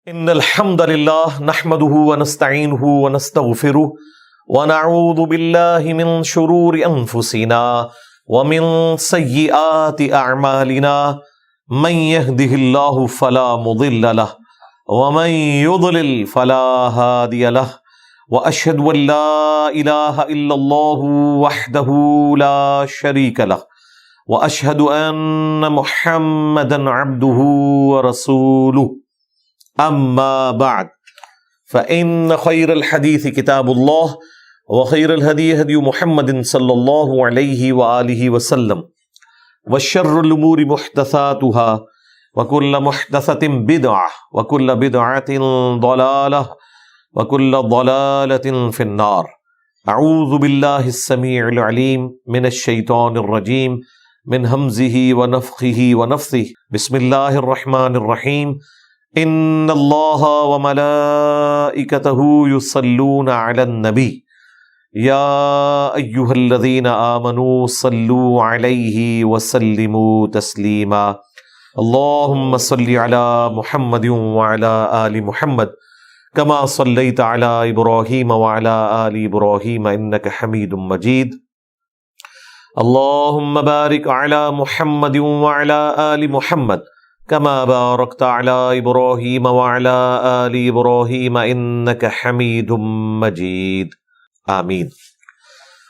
ان الحمد للہ نحمده ونستعینه ونستغفره ونعوذ باللہ من شرور انفسنا ومن سیئات اعمالنا من يهده الله فلا مضل له ومن يضلل فلا هادي له واشهد ان لا اله الا الله وحده لا شريك له واشهد ان محمدا عبده ورسوله اما بعد فان خير الحديث كتاب الله وخير الهدي هدي محمد صلى الله عليه واله وسلم وشر الامور محدثاتها وكل محدثة بدعة وكل بدعة ضلالة وكل ضلالة في النار. اعوذ بالله السميع العليم من الشيطان الرجيم من همزه ونفخه ونفثه. بسم الله الرحمن الرحيم. ان الله وملائكته يصلون على النبي يا ايها الذين آمنوا صلوا عليه وسلموا تسليما. اللهم صل على محمد وعلى آل محمد كما صليت على إبراهيم وعلى آل إبراهيم إنك حميد مجيد. اللهم بارك على محمد وعلى آل محمد كما باركت على إبراهيم وعلى آل إبراهيم إنك حميد مجيد. آمین.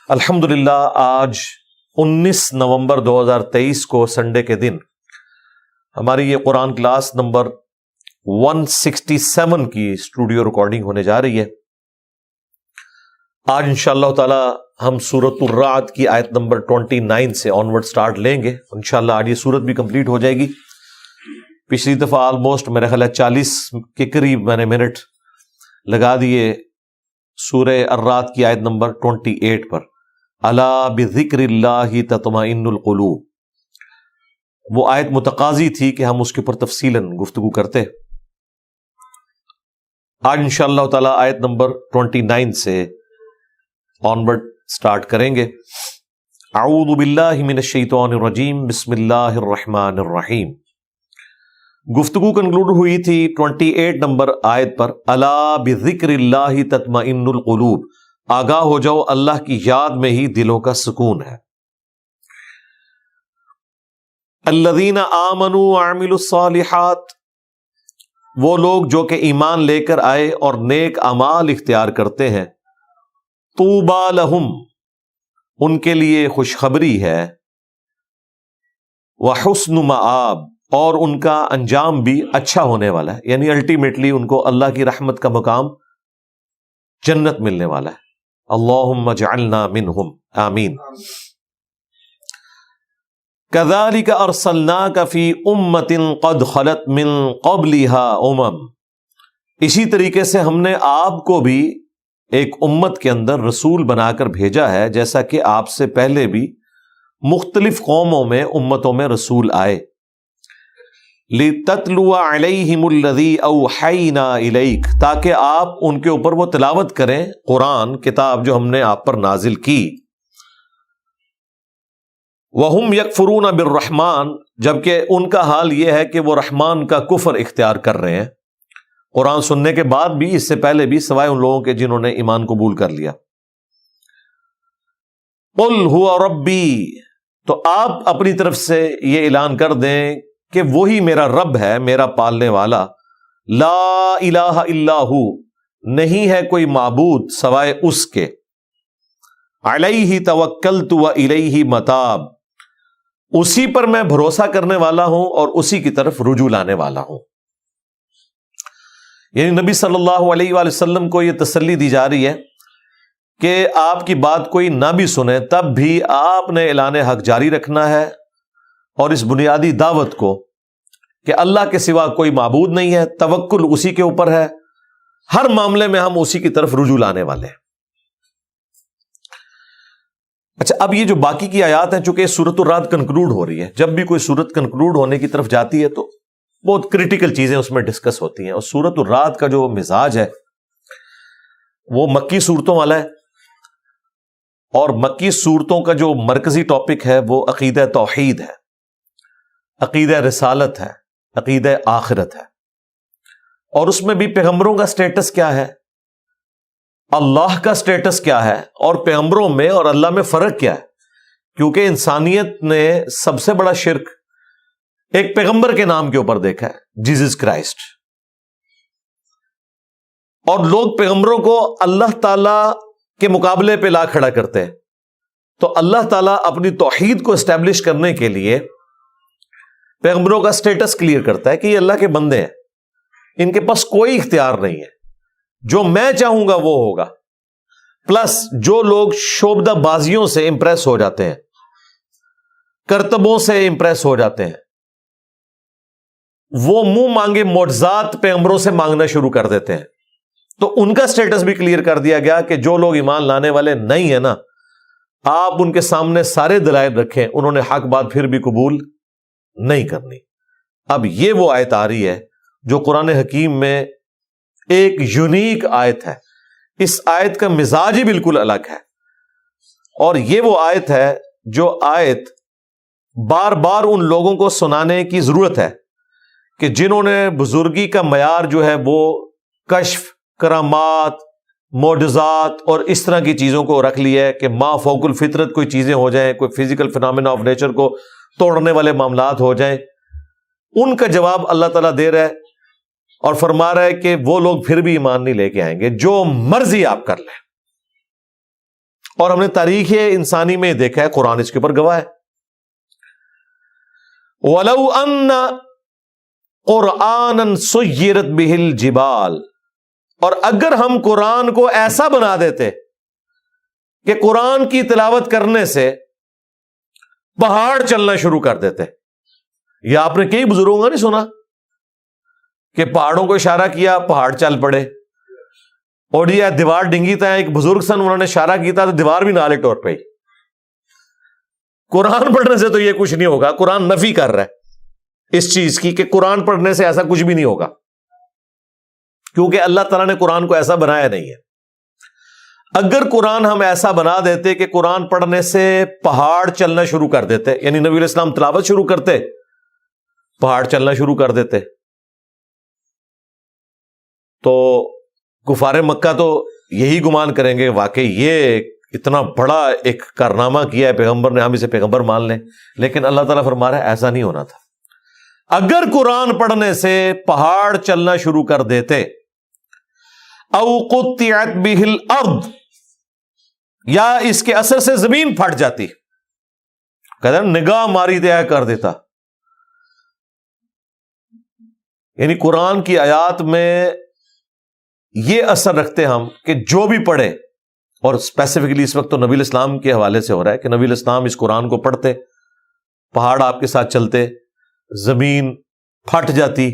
الحمدللہ آج 19 نومبر 2023 کو سنڈے کے دن ہماری یہ قرآن کلاس نمبر 167 کی اسٹوڈیو ریکارڈنگ ہونے جا رہی ہے. آج انشاءاللہ تعالی ہم سورۃ الرعد کی آیت نمبر 29 سے آنورڈ سٹارٹ لیں گے. انشاءاللہ آج یہ سورت بھی کمپلیٹ ہو جائے گی. پچھلی دفعہ آلموسٹ میرے خیال ہے 40 کے قریب میں نے منٹ لگا دیے سورہ الرعد کی آیت نمبر 28 پر. الا بذکر اللہ تطمئن القلوب. وہ آیت متقاضی تھی کہ ہم اس کے اوپر تفصیلاً گفتگو کرتے. آج انشاءاللہ تعالی آیت نمبر 29 سے آنورڈ سٹارٹ کریں گے. اعوذ باللہ من الشیطان الرجیم بسم اللہ الرحمن الرحیم. گفتگو کنکلوڈ ہوئی تھی 28 نمبر آیت پر. الا بذکر اللہ تطمئن القلوب. آگاہ ہو جاؤ اللہ کی یاد میں ہی دلوں کا سکون ہے. الذین آمنوا وعملوا الصالحات. وہ لوگ جو کہ ایمان لے کر آئے اور نیک اعمال اختیار کرتے ہیں. طوبی لہم. ان کے لیے خوشخبری ہے. وحسن مآب. اور ان کا انجام بھی اچھا ہونے والا ہے. یعنی الٹیمیٹلی ان کو اللہ کی رحمت کا مقام جنت ملنے والا ہے. اللہم اجعلنا منہم. آمین. کذالک ارسلناک فی امۃ قد خلت من قبلها اسی طریقے سے ہم نے آپ کو بھی ایک امت کے اندر رسول بنا کر بھیجا ہے جیسا کہ آپ سے پہلے بھی مختلف قوموں میں امتوں میں رسول آئے. لِتَتْلُوَ عَلَيْهِمُ الَّذِي أَوْحَيْنَا إِلَيْكَ. تاکہ آپ ان کے اوپر وہ تلاوت کریں قرآن کتاب جو ہم نے آپ پر نازل کی. وَهُمْ يَكْفُرُونَ بِالرَّحْمَنِ. جبکہ ان کا حال یہ ہے کہ وہ رحمان کا کفر اختیار کر رہے ہیں قرآن سننے کے بعد بھی، اس سے پہلے بھی، سوائے ان لوگوں کے جنہوں نے ایمان قبول کر لیا. قُلْ هُوَ رَبِّي. تو آپ اپنی طرف سے یہ اعلان کر دیں کہ وہی میرا رب ہے، میرا پالنے والا. لا الہ الا ہو. نہیں ہے کوئی معبود سوائے اس کے. علیہ توکلت و الیہ متاب. اسی پر میں بھروسہ کرنے والا ہوں اور اسی کی طرف رجوع لانے والا ہوں. یعنی نبی صلی اللہ علیہ وآلہ وسلم کو یہ تسلی دی جا رہی ہے کہ آپ کی بات کوئی نہ بھی سنے تب بھی آپ نے اعلان حق جاری رکھنا ہے اور اس بنیادی دعوت کو کہ اللہ کے سوا کوئی معبود نہیں ہے، توکل اسی کے اوپر ہے، ہر معاملے میں ہم اسی کی طرف رجوع لانے والے ہیں. اچھا، اب یہ جو باقی کی آیات ہیں، چونکہ سورۃ الرعد کنکلوڈ ہو رہی ہے، جب بھی کوئی سورت کنکلوڈ ہونے کی طرف جاتی ہے تو بہت کریٹیکل چیزیں اس میں ڈسکس ہوتی ہیں. اور سورۃ الرعد کا جو مزاج ہے وہ مکی صورتوں والا ہے، اور مکی صورتوں کا جو مرکزی ٹاپک ہے وہ عقیدہ توحید ہے، عقیدہ رسالت ہے، عقیدہ آخرت ہے. اور اس میں بھی پیغمبروں کا سٹیٹس کیا ہے، اللہ کا سٹیٹس کیا ہے، اور پیغمبروں میں اور اللہ میں فرق کیا ہے. کیونکہ انسانیت نے سب سے بڑا شرک ایک پیغمبر کے نام کے اوپر دیکھا ہے، جیزس کرائسٹ. اور لوگ پیغمبروں کو اللہ تعالی کے مقابلے پہ لا کھڑا کرتے ہیں. تو اللہ تعالیٰ اپنی توحید کو اسٹیبلش کرنے کے لیے پیغمبروں کا سٹیٹس کلیئر کرتا ہے کہ یہ اللہ کے بندے ہیں، ان کے پاس کوئی اختیار نہیں ہے، جو میں چاہوں گا وہ ہوگا. پلس جو لوگ شعبدہ بازیوں سے امپریس ہو جاتے ہیں، کرتبوں سے امپریس ہو جاتے ہیں، وہ منہ مانگے معجزات پیغمبروں سے مانگنا شروع کر دیتے ہیں. تو ان کا سٹیٹس بھی کلیئر کر دیا گیا کہ جو لوگ ایمان لانے والے نہیں ہیں نا، آپ ان کے سامنے سارے دلائل رکھیں، انہوں نے حق بات پھر بھی قبول نہیں کرنی. اب یہ وہ آیت آ رہی ہے جو قرآن حکیم میں ایک یونیک آیت ہے. اس آیت کا مزاج ہی بالکل الگ ہے، اور یہ وہ آیت ہے جو آیت بار بار ان لوگوں کو سنانے کی ضرورت ہے کہ جنہوں نے بزرگی کا معیار جو ہے وہ کشف، کرامات، معجزات اور اس طرح کی چیزوں کو رکھ لیا ہے کہ ما فوق الفطرت کوئی چیزیں ہو جائیں، کوئی فزیکل فینامنا آف نیچر کو توڑنے والے معاملات ہو جائیں. ان کا جواب اللہ تعالیٰ دے رہا ہے اور فرما رہا ہے کہ وہ لوگ پھر بھی ایمان نہیں لے کے آئیں گے، جو مرضی آپ کر لیں. اور ہم نے تاریخ انسانی میں دیکھا ہے، قرآن اس کے اوپر گواہ ہے. وَلَوْ أَنَّ قُرْآنًا سُيِّرَتْ بِهِ الْجِبَالُ، اور اگر ہم قرآن کو ایسا بنا دیتے کہ قرآن کی تلاوت کرنے سے پہاڑ چلنا شروع کر دیتے. یہ آپ نے کئی بزرگوں کا نہیں سنا کہ پہاڑوں کو اشارہ کیا پہاڑ چل پڑے، اور یہ دیوار ڈنگی تھا، ایک بزرگ سن انہوں نے اشارہ کیا تو دیوار بھی نالے ٹوٹ پئی. قرآن پڑھنے سے تو یہ کچھ نہیں ہوگا. قرآن نفی کر رہا ہے اس چیز کی کہ قرآن پڑھنے سے ایسا کچھ بھی نہیں ہوگا، کیونکہ اللہ تعالیٰ نے قرآن کو ایسا بنایا نہیں ہے. اگر قرآن ہم ایسا بنا دیتے کہ قرآن پڑھنے سے پہاڑ چلنا شروع کر دیتے، یعنی نبی علیہ السلام تلاوت شروع کرتے، پہاڑ چلنا شروع کر دیتے، تو کفار مکہ تو یہی گمان کریں گے واقعی یہ اتنا بڑا ایک کارنامہ کیا ہے پیغمبر نے، ہم اسے پیغمبر مان لیں. لیکن اللہ تعالیٰ فرما رہا ہے ایسا نہیں ہونا تھا. اگر قرآن پڑھنے سے پہاڑ چلنا شروع کر دیتے، او قطعت بہ الارض، یا اس کے اثر سے زمین پھٹ جاتی، کہتے ہیں نگاہ ماری دیا کر دیتا. یعنی قرآن کی آیات میں یہ اثر رکھتے ہم کہ جو بھی پڑھے، اور اسپیسیفکلی اس وقت تو نبی الاسلام کے حوالے سے ہو رہا ہے کہ نبی الاسلام اس قرآن کو پڑھتے، پہاڑ آپ کے ساتھ چلتے، زمین پھٹ جاتی.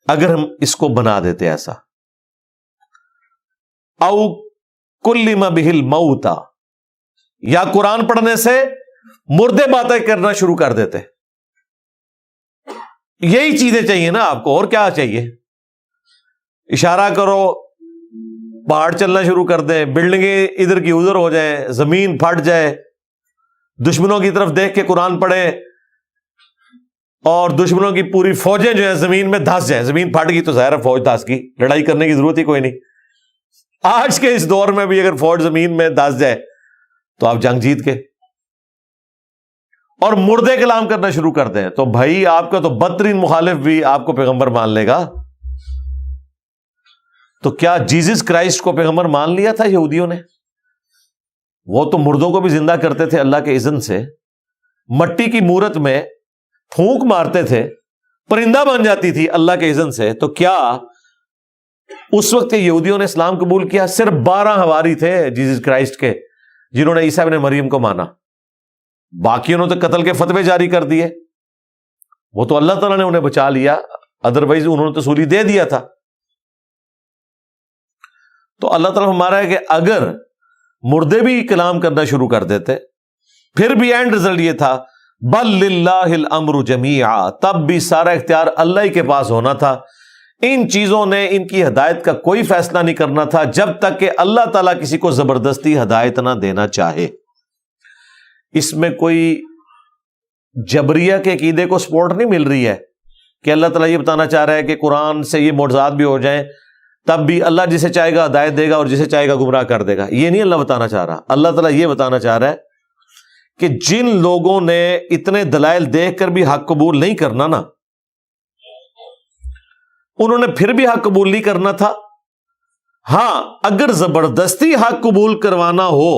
اگر ہم اس کو بنا دیتے ایسا، او کلم بہ الموتى، یا قرآن پڑھنے سے مردے باتیں کرنا شروع کر دیتے. یہی چیزیں چاہیے نا آپ کو، اور کیا چاہیے؟ اشارہ کرو پہاڑ چلنا شروع کر دیں، بلڈنگیں ادھر کی ادھر ہو جائیں، زمین پھٹ جائے، دشمنوں کی طرف دیکھ کے قرآن پڑھے اور دشمنوں کی پوری فوجیں جو ہیں زمین میں دھس جائیں. زمین پھٹ گئی تو ظاہر فوج دھس گئی، لڑائی کرنے کی ضرورت ہی کوئی نہیں. آج کے اس دور میں بھی اگر فوج زمین میں دھس جائے تو آپ جنگ جیت کے. اور مردے کلام کرنا شروع کر دیں تو بھائی آپ کا تو بدترین مخالف بھی آپ کو پیغمبر مان لے گا. تو کیا جیزس کرائسٹ کو پیغمبر مان لیا تھا یہودیوں نے؟ وہ تو مردوں کو بھی زندہ کرتے تھے اللہ کے اذن سے، مٹی کی مورت میں پھونک مارتے تھے، پرندہ بن جاتی تھی اللہ کے اذن سے. تو کیا اس وقت کے یہودیوں نے اسلام قبول کیا؟ صرف 12 حواری تھے جیزس کرائسٹ کے جنہوں نے عیسیٰ ابن مریم کو مانا، باقیوں نے تو قتل کے فتوے جاری کر دیے. وہ تو اللہ تعالیٰ نے انہیں بچا لیا، ادروائز انہوں نے تو سولی دے دیا تھا. تو اللہ تعالیٰ ہمارا ہے کہ اگر مردے بھی کلام کرنا شروع کر دیتے، پھر بھی اینڈ رزلٹ یہ تھا بل للہ الامر جمیعا، تب بھی سارا اختیار اللہ ہی کے پاس ہونا تھا. ان چیزوں نے ان کی ہدایت کا کوئی فیصلہ نہیں کرنا تھا جب تک کہ اللہ تعالیٰ کسی کو زبردستی ہدایت نہ دینا چاہے. اس میں کوئی جبریہ کے عقیدے کو سپورٹ نہیں مل رہی ہے کہ اللہ تعالیٰ یہ بتانا چاہ رہا ہے کہ قرآن سے یہ معجزات بھی ہو جائیں تب بھی اللہ جسے چاہے گا ہدایت دے گا اور جسے چاہے گا گمراہ کر دے گا. یہ نہیں اللہ بتانا چاہ رہا. اللہ تعالیٰ یہ بتانا چاہ رہا ہے کہ جن لوگوں نے اتنے دلائل دیکھ کر بھی حق قبول نہیں کرنا نا، انہوں نے پھر بھی حق قبول نہیں کرنا تھا. ہاں اگر زبردستی حق قبول کروانا ہو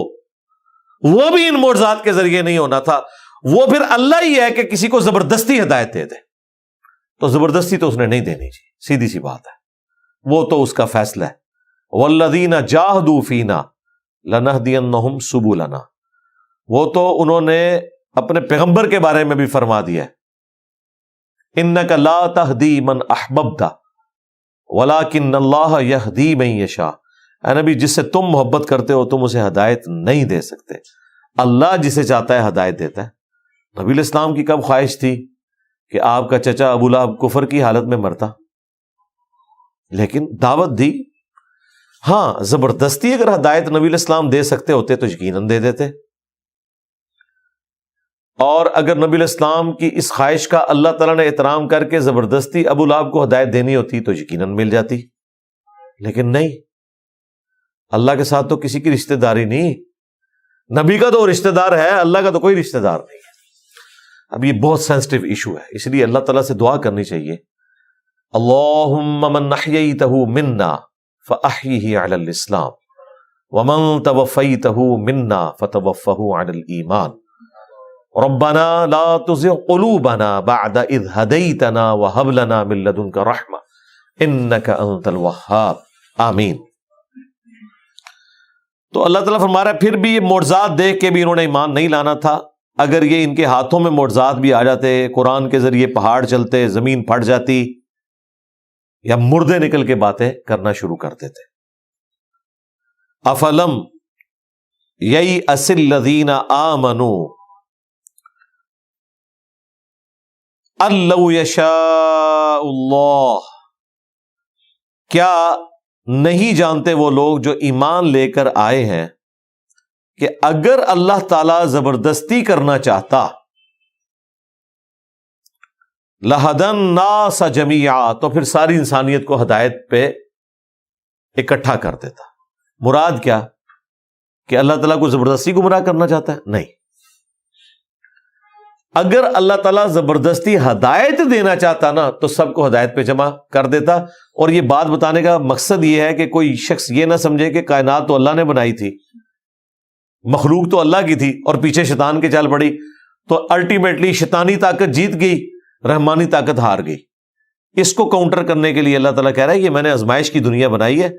وہ بھی ان معجزات کے ذریعے نہیں ہونا تھا. وہ پھر اللہ ہی ہے کہ کسی کو زبردستی ہدایت دے دے، تو زبردستی تو اس نے نہیں دینی چاہیے، سیدھی سی بات ہے. وہ تو اس کا فیصلہ ہے. والذین جاہدوا فینا لنہدینہم سبلنا. وہ تو انہوں نے اپنے پیغمبر کے بارے میں بھی فرما دیا ہے، انک لا تہدی من احببت ولکن اللہ یہدی من یشاء. اے نبی، جس سے تم محبت کرتے ہو تم اسے ہدایت نہیں دے سکتے، اللہ جسے چاہتا ہے ہدایت دیتا ہے. نبی علیہ السلام کی کب خواہش تھی کہ آپ کا چچا ابو لہب کفر کی حالت میں مرتا، لیکن دعوت دی. ہاں زبردستی اگر ہدایت نبی علیہ السلام دے سکتے ہوتے تو یقیناً دے دیتے، اور اگر نبی علیہ السلام کی اس خواہش کا اللہ تعالیٰ نے احترام کر کے زبردستی ابو لہب کو ہدایت دینی ہوتی تو یقیناً مل جاتی. لیکن نہیں، اللہ کے ساتھ تو کسی کی رشتہ داری نہیں. نبی کا تو رشتہ دار ہے، اللہ کا تو کوئی رشتہ دار نہیں ہے. اب یہ بہت سینسٹیو ایشو ہے، اس لیے اللہ تعالیٰ سے دعا کرنی چاہیے، اللہم من احییتہ منا فاحیہ علی الاسلام ومن توفیتہ منا فتوفہ علی الایمان ربنا لا تزغ قلوبنا بعد اذ ہدیتنا وہب لنا من لدنک رحمہ انک انت الوہاب آمین. تو اللہ تعالیٰ فرما رہا ہے پھر بھی یہ معجزات دیکھ کے بھی انہوں نے ایمان نہیں لانا تھا. اگر یہ ان کے ہاتھوں میں معجزات بھی آ جاتے، قرآن کے ذریعے پہاڑ چلتے، زمین پھٹ جاتی، یا مردے نکل کے باتیں کرنا شروع کر دیتے. افلم یئس الذین آمنوا ان لو یشاء اللہ. کیا نہیں جانتے وہ لوگ جو ایمان لے کر آئے ہیں کہ اگر اللہ تعالی زبردستی کرنا چاہتا لَهَدَى النَّاسَ جَمِيعًا، تو پھر ساری انسانیت کو ہدایت پہ اکٹھا کر دیتا. مراد کیا کہ اللہ تعالیٰ کو زبردستی گمراہ کرنا چاہتا ہے؟ نہیں. اگر اللہ تعالیٰ زبردستی ہدایت دینا چاہتا نا تو سب کو ہدایت پہ جمع کر دیتا. اور یہ بات بتانے کا مقصد یہ ہے کہ کوئی شخص یہ نہ سمجھے کہ کائنات تو اللہ نے بنائی تھی، مخلوق تو اللہ کی تھی اور پیچھے شیطان کے چل پڑی، تو الٹیمیٹلی شیطانی طاقت جیت گئی، رحمانی طاقت ہار گئی. اس کو کاؤنٹر کرنے کے لیے اللہ تعالیٰ کہہ رہا ہے یہ میں نے آزمائش کی دنیا بنائی ہے.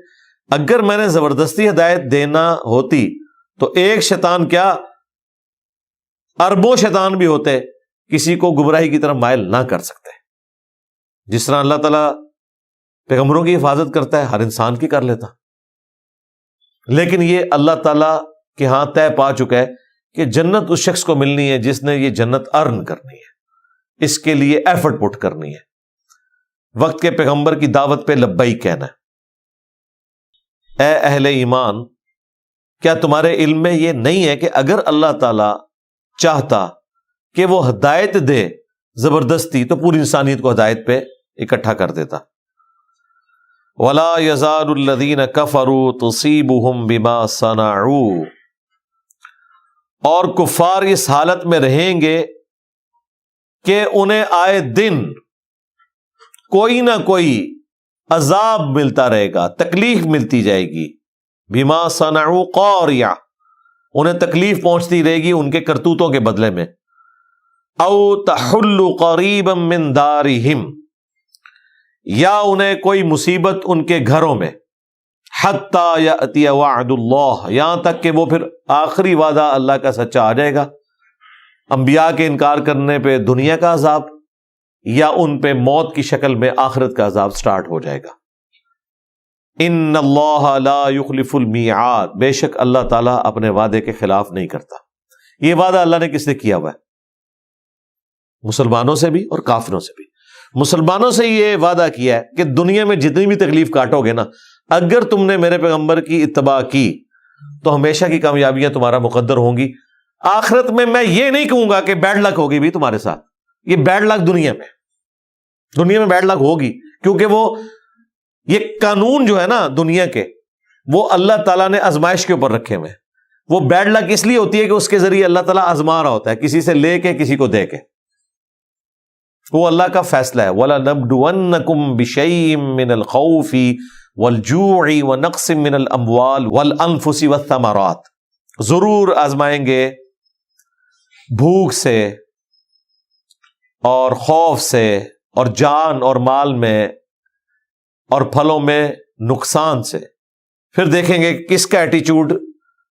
اگر میں نے زبردستی ہدایت دینا ہوتی تو ایک شیطان کیا اربوں شیطان بھی ہوتے کسی کو گمراہی کی طرف مائل نہ کر سکتے. جس طرح اللہ تعالیٰ پیغمبروں کی حفاظت کرتا ہے ہر انسان کی کر لیتا. لیکن یہ اللہ تعالیٰ کے ہاں طے پا چکا ہے کہ جنت اس شخص کو ملنی ہے جس نے یہ جنت ارن کرنی ہے، اس کے لیے ایفرٹ پٹ کرنی ہے، وقت کے پیغمبر کی دعوت پہ لبیک کہنا ہے. اے اہل ایمان، کیا تمہارے علم میں یہ نہیں ہے کہ اگر اللہ تعالی چاہتا کہ وہ ہدایت دے زبردستی تو پوری انسانیت کو ہدایت پہ اکٹھا کر دیتا. وَلَا يَزَالُ الَّذِينَ كَفَرُوا تُصِيبُهُمْ بِمَا صَنَعُوا، اور کفار اس حالت میں رہیں گے کہ انہیں آئے دن کوئی نہ کوئی عذاب ملتا رہے گا، تکلیف ملتی جائے گی. بما صنعوا قاریہ، انہیں تکلیف پہنچتی رہے گی ان کے کرتوتوں کے بدلے میں. او تحل قریبا من دارہم، یا انہیں کوئی مصیبت ان کے گھروں میں. حتی یأتی وعد اللہ، یہاں تک کہ وہ پھر آخری وعدہ اللہ کا سچا آ جائے گا. انبیاء کے انکار کرنے پہ دنیا کا عذاب، یا ان پہ موت کی شکل میں آخرت کا عذاب سٹارٹ ہو جائے گا. ان اللہ لا یخلف المیعاد، بے شک اللہ تعالیٰ اپنے وعدے کے خلاف نہیں کرتا. یہ وعدہ اللہ نے کس سے کیا ہوا ہے؟ مسلمانوں سے بھی اور کافروں سے بھی. مسلمانوں سے یہ وعدہ کیا ہے کہ دنیا میں جتنی بھی تکلیف کاٹو گے نا، اگر تم نے میرے پیغمبر کی اتباع کی تو ہمیشہ کی کامیابیاں تمہارا مقدر ہوں گی. آخرت میں میں یہ نہیں کہوں گا کہ بیڈ لک ہوگی بھی تمہارے ساتھ، یہ بیڈ لک دنیا میں. دنیا میں بیڈ لک ہوگی، کیونکہ وہ یہ قانون جو ہے نا دنیا کے، وہ اللہ تعالیٰ نے آزمائش کے اوپر رکھے ہوئے. وہ بیڈ لک اس لیے ہوتی ہے کہ اس کے ذریعے اللہ تعالیٰ آزما رہا ہوتا ہے، کسی سے لے کے کسی کو دے کے. وہ اللہ کا فیصلہ ہے. وَلَنَبْلُوَنَّكُمْ بِشَيْءٍ مِّنَ الْخَوْفِ وَالْجُوعِ وَنَقْصٍ مِّنَ الْأَمْوَالِ وَالْأَنفُسِ وَالثَّمَرَاتِ، ضرور آزمائیں گے بھوک سے اور خوف سے اور جان اور مال میں اور پھلوں میں نقصان سے. پھر دیکھیں گے کس کا ایٹیچیوڈ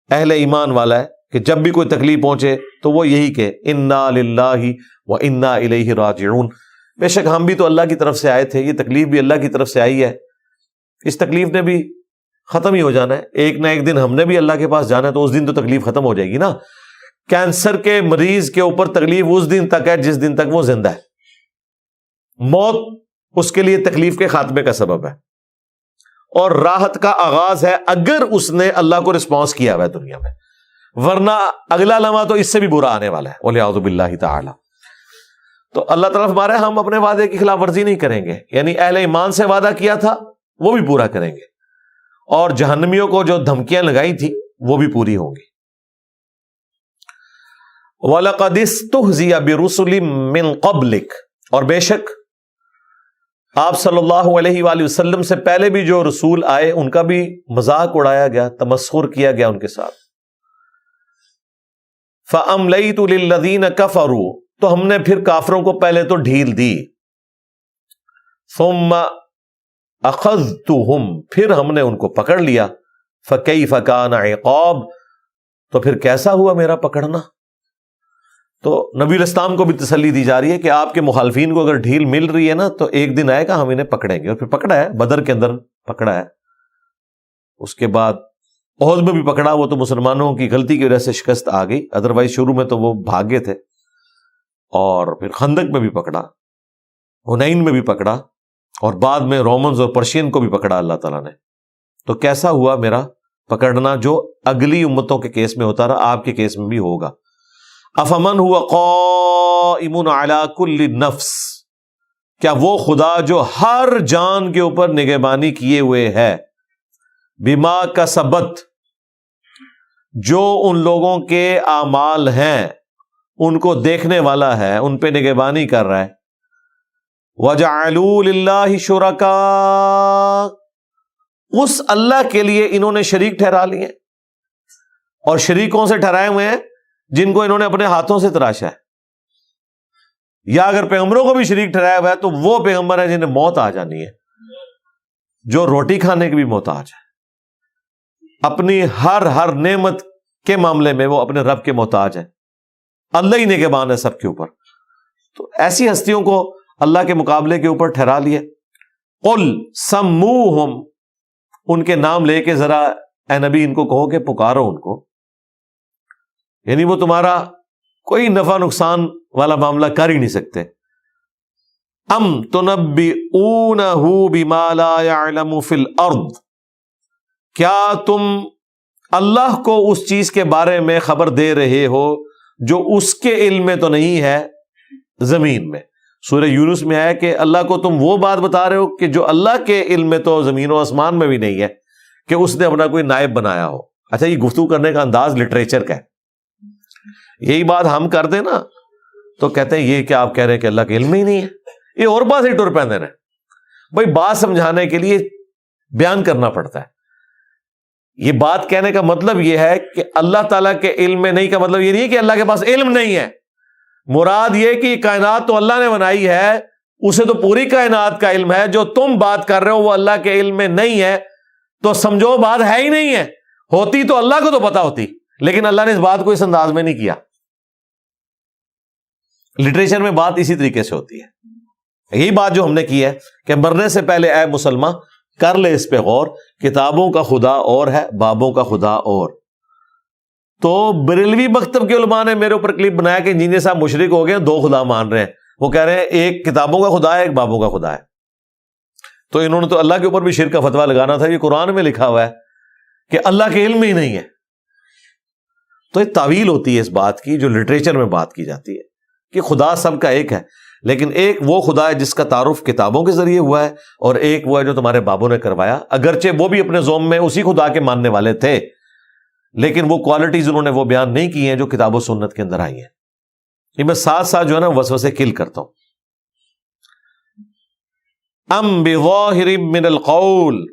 اہل ایمان والا ہے کہ جب بھی کوئی تکلیف پہنچے تو وہ یہی کہ انا للہ و انا الیہ راجعون. بے شک ہم بھی تو اللہ کی طرف سے آئے تھے، یہ تکلیف بھی اللہ کی طرف سے آئی ہے، اس تکلیف نے بھی ختم ہی ہو جانا ہے. ایک نہ ایک دن ہم نے بھی اللہ کے پاس جانا ہے، تو اس دن تو تکلیف ختم ہو جائے گی نا. کینسر کے مریض کے اوپر تکلیف اس دن تک ہے جس دن تک وہ زندہ ہے. موت اس کے لیے تکلیف کے خاتمے کا سبب ہے، اور راحت کا آغاز ہے اگر اس نے اللہ کو رسپانس کیا ہوا ہے دنیا میں، ورنہ اگلا لمحہ تو اس سے بھی برا آنے والا ہے وَلِعَوْذُ بِاللَّهِ تعالی. تو اللہ تعالیٰ فرما رہا ہے ہم اپنے وعدے کی خلاف ورزی نہیں کریں گے، یعنی اہل ایمان سے وعدہ کیا تھا وہ بھی پورا کریں گے، اور جہنمیوں کو جو دھمکیاں لگائی تھی وہ بھی پوری ہوں گی. وَلَقَدِ اسْتُهْزِئَ بِرُسُلٍ مِّن قَبْلِكَ، اور بے شک آپ صلی اللہ علیہ وآلہ وسلم سے پہلے بھی جو رسول آئے ان کا بھی مذاق اڑایا گیا، تمسخر کیا گیا ان کے ساتھ. فَأَمْلَيْتُ لِلَّذِينَ كَفَرُوا، تو ہم نے پھر کافروں کو پہلے تو ڈھیل دی. ثُمَّ أَخَذْتُهُمْ، پھر ہم نے ان کو پکڑ لیا. فَكَيْفَ كَانَ عِقَابِ، تو پھر کیسا ہوا میرا پکڑنا. تو نبی الاسلام کو بھی تسلی دی جا رہی ہے کہ آپ کے مخالفین کو اگر ڈھیل مل رہی ہے نا تو ایک دن آئے گا ہم انہیں پکڑیں گے. اور پھر پکڑا ہے، بدر کے اندر پکڑا ہے، اس کے بعد احد میں بھی پکڑا. وہ تو مسلمانوں کی غلطی کی وجہ سے شکست آ گئی، ادروائز شروع میں تو وہ بھاگے تھے. اور پھر خندق میں بھی پکڑا، حنین میں بھی پکڑا، اور بعد میں رومنز اور پرشین کو بھی پکڑا اللہ تعالیٰ نے. تو کیسا ہوا میرا پکڑنا جو اگلی امتوں کے کیس میں ہوتا رہا، آپ کے کیس میں بھی ہوگا. افمن ہوا قائم علی کل نفس، کیا وہ خدا جو ہر جان کے اوپر نگہبانی کیے ہوئے ہے، بما کسبت، جو ان لوگوں کے اعمال ہیں ان کو دیکھنے والا ہے، ان پہ نگہبانی کر رہا ہے. وجعلوا للہ شرکاء، اس اللہ کے لیے انہوں نے شریک ٹھہرا لیے. اور شریک کون سے ٹھہرائے ہوئے ہیں؟ جن کو انہوں نے اپنے ہاتھوں سے تراشا ہے. یا اگر پیغمبروں کو بھی شریک ٹھہرایا ہوا ہے تو وہ پیغمبر ہیں جنہیں موت آ جانی ہے، جو روٹی کھانے کے بھی محتاج ہے، اپنی ہر نعمت کے معاملے میں وہ اپنے رب کے محتاج ہیں. اللہ ہی نگہبان ہے سب کے اوپر. تو ایسی ہستیوں کو اللہ کے مقابلے کے اوپر ٹھہرا لیے. قل سموہم، ان کے نام لے کے ذرا اے نبی ان کو کہو کہ پکارو ان کو، یعنی وہ تمہارا کوئی نفع نقصان والا معاملہ کر ہی نہیں سکتے. ام تنبئونہ بما لا يعلم فی الارض، کیا تم اللہ کو اس چیز کے بارے میں خبر دے رہے ہو جو اس کے علم میں تو نہیں ہے زمین میں. سورہ یونس میں ہے کہ اللہ کو تم وہ بات بتا رہے ہو کہ جو اللہ کے علم میں تو زمین و آسمان میں بھی نہیں ہے کہ اس نے اپنا کوئی نائب بنایا ہو. اچھا، یہ گفتگو کرنے کا انداز لٹریچر کا ہے. یہی بات ہم کر دیں نا تو کہتے ہیں یہ کیا آپ کہہ رہے ہیں کہ اللہ کے علم ہی نہیں ہے. یہ اور بات ہی ٹر پیندے ہیں بھائی، بات سمجھانے کے لیے بیان کرنا پڑتا ہے. یہ بات کہنے کا مطلب یہ ہے کہ اللہ تعالیٰ کے علم میں نہیں کا مطلب یہ نہیں ہے کہ اللہ کے پاس علم نہیں ہے. مراد یہ کہ یہ کائنات تو اللہ نے بنائی ہے، اسے تو پوری کائنات کا علم ہے. جو تم بات کر رہے ہو وہ اللہ کے علم میں نہیں ہے تو سمجھو بات ہے ہی نہیں ہے. ہوتی تو اللہ کو تو پتا ہوتی، لیکن اللہ نے اس بات کو اس انداز میں نہیں کیا. لٹریچر میں بات اسی طریقے سے ہوتی ہے. یہی بات جو ہم نے کی ہے کہ مرنے سے پہلے اے مسلمان کر لے اس پہ غور. کتابوں کا خدا اور ہے، بابوں کا خدا اور. تو بریلوی مکتب کے علماء نے میرے اوپر کلپ بنایا کہ انجینئر صاحب مشرک ہو گئے، دو خدا مان رہے ہیں. وہ کہہ رہے ہیں ایک کتابوں کا خدا ہے، ایک بابوں کا خدا ہے. تو انہوں نے تو اللہ کے اوپر بھی شرک کا فتویٰ لگانا تھا. یہ قرآن میں لکھا ہوا ہے کہ اللہ کے علم ہی نہیں ہے. تو ایک تعویل ہوتی ہے اس بات کی جو لٹریچر میں بات کی جاتی ہے کہ خدا سب کا ایک ہے، لیکن ایک وہ خدا ہے جس کا تعارف کتابوں کے ذریعے ہوا ہے، اور ایک وہ ہے جو تمہارے بابوں نے کروایا، اگرچہ وہ بھی اپنے زوم میں اسی خدا کے ماننے والے تھے، لیکن وہ کوالٹیز انہوں نے وہ بیان نہیں کی ہیں جو کتاب و سنت کے اندر آئی ہیں۔ یہ میں ساتھ ساتھ جو ہے نا وسوسے کل کرتا ہوں۔ ام بظاہر من القول،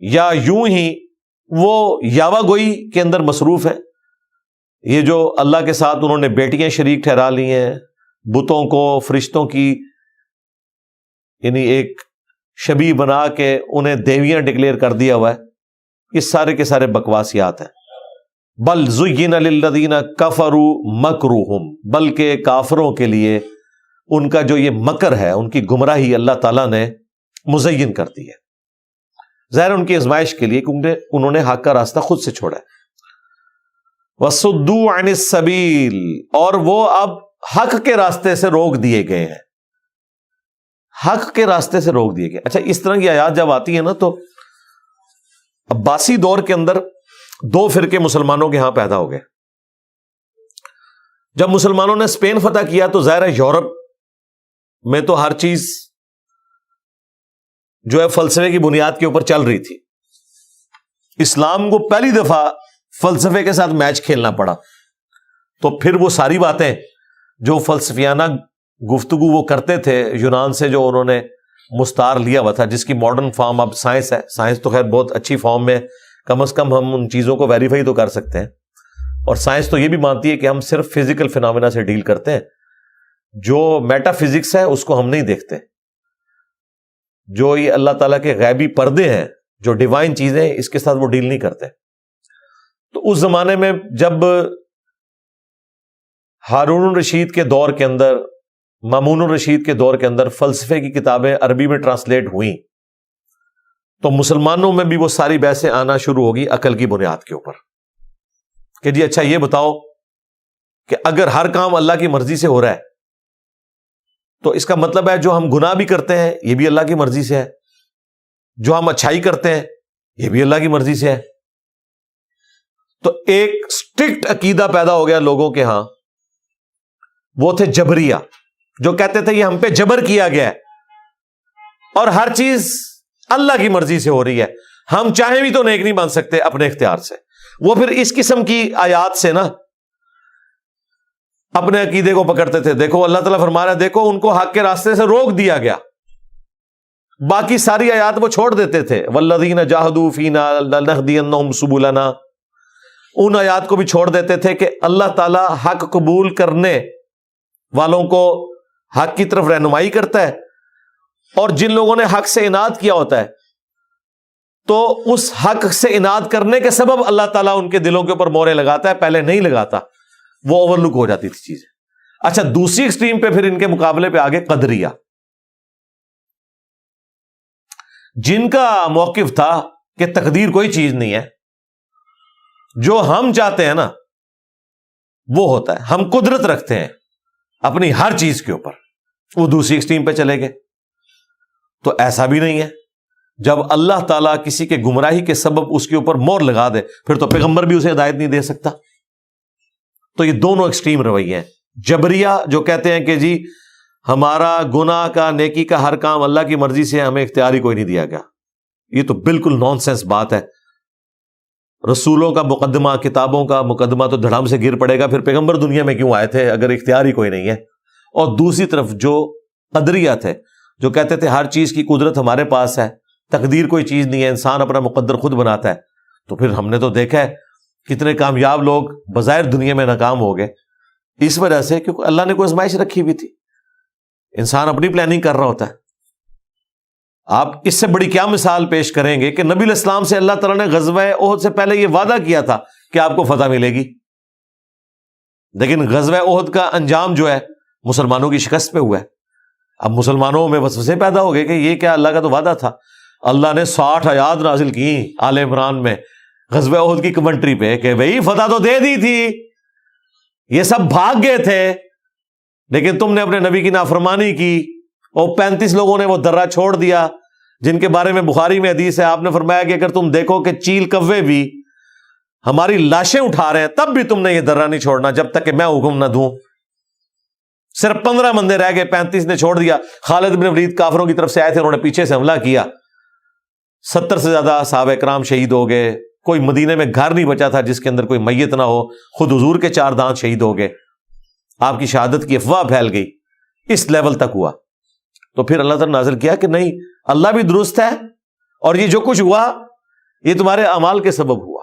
یا یوں ہی وہ یاوہ گوئی کے اندر مصروف ہے، یہ جو اللہ کے ساتھ انہوں نے بیٹیاں شریک ٹھہرا لی ہیں، بتوں کو فرشتوں کی یعنی ایک شبیہ بنا کے انہیں دیویاں ڈکلیئر کر دیا ہوا ہے، یہ سارے کے سارے بکواسیات ہیں۔ بل زین للذین کفروا مکرہم، بلکہ کافروں کے لیے ان کا جو یہ مکر ہے، ان کی گمراہی اللہ تعالیٰ نے مزین کر دی ہے، ظاہر ان کی آزمائش کے لیے، کیونکہ انہوں نے حق کا راستہ خود سے چھوڑا ہے۔ وَصُدُّوا عَنِ السَّبِيلِ، اور وہ اب حق کے راستے سے روک دیے گئے ہیں، حق کے راستے سے روک دیے گئے۔ اچھا، اس طرح کی آیات جب آتی ہیں نا تو عباسی دور کے اندر دو فرقے مسلمانوں کے ہاں پیدا ہو گئے۔ جب مسلمانوں نے اسپین فتح کیا تو ظاہر ہے یورپ میں تو ہر چیز جو ہے فلسفے کی بنیاد کے اوپر چل رہی تھی، اسلام کو پہلی دفعہ فلسفے کے ساتھ میچ کھیلنا پڑا، تو پھر وہ ساری باتیں جو فلسفیانہ گفتگو وہ کرتے تھے یونان سے، جو انہوں نے مستعار لیا ہوا تھا، جس کی ماڈرن فارم اب سائنس ہے، سائنس تو خیر بہت اچھی فارم میں، کم از کم ہم ان چیزوں کو ویریفائی تو کر سکتے ہیں، اور سائنس تو یہ بھی مانتی ہے کہ ہم صرف فزیکل فینومینا سے ڈیل کرتے ہیں، جو میٹا فزکس ہے اس کو ہم نہیں دیکھتے، جو یہ اللہ تعالیٰ کے غیبی پردے ہیں، جو ڈیوائن چیزیں ہیں، اس کے ساتھ وہ ڈیل نہیں کرتے۔ تو اس زمانے میں جب ہارون الرشید کے دور کے اندر، مامون الرشید کے دور کے اندر فلسفے کی کتابیں عربی میں ٹرانسلیٹ ہوئیں، تو مسلمانوں میں بھی وہ ساری بحثیں آنا شروع ہوگی عقل کی بنیاد کے اوپر، کہ جی اچھا یہ بتاؤ کہ اگر ہر کام اللہ کی مرضی سے ہو رہا ہے تو اس کا مطلب ہے جو ہم گناہ بھی کرتے ہیں یہ بھی اللہ کی مرضی سے ہے، جو ہم اچھائی کرتے ہیں یہ بھی اللہ کی مرضی سے ہے۔ تو ایک اسٹرکٹ عقیدہ پیدا ہو گیا لوگوں کے ہاں، وہ تھے جبریہ، جو کہتے تھے یہ ہم پہ جبر کیا گیا ہے اور ہر چیز اللہ کی مرضی سے ہو رہی ہے، ہم چاہیں بھی تو نیک نہیں بن سکتے اپنے اختیار سے۔ وہ پھر اس قسم کی آیات سے نا اپنے عقیدے کو پکڑتے تھے۔ دیکھو اللہ تعالیٰ فرما رہا ہے، دیکھو ان کو حق کے راستے سے روک دیا گیا، باقی ساری آیات وہ چھوڑ دیتے تھے، والذین جاہدوا فینا لنہدینہم سبلنا، ان آیات کو بھی چھوڑ دیتے تھے کہ اللہ تعالیٰ حق قبول کرنے والوں کو حق کی طرف رہنمائی کرتا ہے، اور جن لوگوں نے حق سے اناد کیا ہوتا ہے تو اس حق سے اناد کرنے کے سبب اللہ تعالیٰ ان کے دلوں کے اوپر مورے لگاتا ہے، پہلے نہیں لگاتا، وہ اوور لک ہو جاتی تھی چیزیں۔ اچھا، دوسری ایکسٹریم پہ پھر ان کے مقابلے پہ آگے قدریہ، جن کا موقف تھا کہ تقدیر کوئی چیز نہیں ہے، جو ہم چاہتے ہیں نا وہ ہوتا ہے، ہم قدرت رکھتے ہیں اپنی ہر چیز کے اوپر، وہ دوسری ایکسٹریم پہ چلے گئے۔ تو ایسا بھی نہیں ہے، جب اللہ تعالیٰ کسی کے گمراہی کے سبب اس کے اوپر مور لگا دے پھر تو پیغمبر بھی اسے ہدایت نہیں دے سکتا۔ تو یہ دونوں ایکسٹریم رویے ہیں، جبریہ جو کہتے ہیں کہ جی ہمارا گناہ کا نیکی کا ہر کام اللہ کی مرضی سے، ہمیں اختیار ہی کوئی نہیں دیا گیا، یہ تو بالکل نان سینس بات ہے۔ رسولوں کا مقدمہ، کتابوں کا مقدمہ تو دھڑام سے گر پڑے گا، پھر پیغمبر دنیا میں کیوں آئے تھے اگر اختیار ہی کوئی نہیں ہے۔ اور دوسری طرف جو قدریہ تھے، جو کہتے تھے ہر چیز کی قدرت ہمارے پاس ہے، تقدیر کوئی چیز نہیں ہے، انسان اپنا مقدر خود بناتا ہے، تو پھر ہم نے تو دیکھا ہے کتنے کامیاب لوگ بظاہر دنیا میں ناکام ہو گئے، اس وجہ سے کیونکہ اللہ نے کوئی آزمائش رکھی ہوئی تھی، انسان اپنی پلاننگ کر رہا ہوتا ہے۔ آپ اس سے بڑی کیا مثال پیش کریں گے کہ نبی علیہ السلام سے اللہ تعالیٰ نے غزوہ احد سے پہلے یہ وعدہ کیا تھا کہ آپ کو فتح ملے گی، لیکن غزوہ احد کا انجام جو ہے مسلمانوں کی شکست پہ ہوا ہے۔ اب مسلمانوں میں وسوسے پیدا ہو گئے کہ یہ کیا، اللہ کا تو وعدہ تھا۔ اللہ نے 60 آیات نازل کی آل عمران میں غزوہ احد کی کمنٹری پہ کہ بھئی فتح تو دے دی تھی، یہ سب بھاگ گئے تھے، لیکن تم نے اپنے نبی کی نافرمانی کی، اور 35 لوگوں نے وہ درہ چھوڑ دیا جن کے بارے میں بخاری میں حدیث ہے، آپ نے فرمایا کہ اگر تم دیکھو کہ چیل کوے بھی ہماری لاشیں اٹھا رہے ہیں تب بھی تم نے یہ درہ نہیں چھوڑنا جب تک کہ میں حکم نہ دوں۔ صرف 15 بندے رہ گئے، 35 نے چھوڑ دیا۔ خالد بن ولید کافروں کی طرف سے آئے تھے، انہوں نے پیچھے سے حملہ کیا، 70 سے زیادہ صحابہ کرام شہید ہو گئے۔ کوئی مدینے میں گھر نہیں بچا تھا جس کے اندر کوئی میت نہ ہو، خود حضور کے 4 دانت شہید ہو گئے، آپ کی شہادت کی افواہ پھیل گئی، اس لیول تک ہوا۔ تو پھر اللہ تعالیٰ نے نازل کیا کہ نہیں، اللہ بھی درست ہے، اور یہ جو کچھ ہوا یہ تمہارے اعمال کے سبب ہوا۔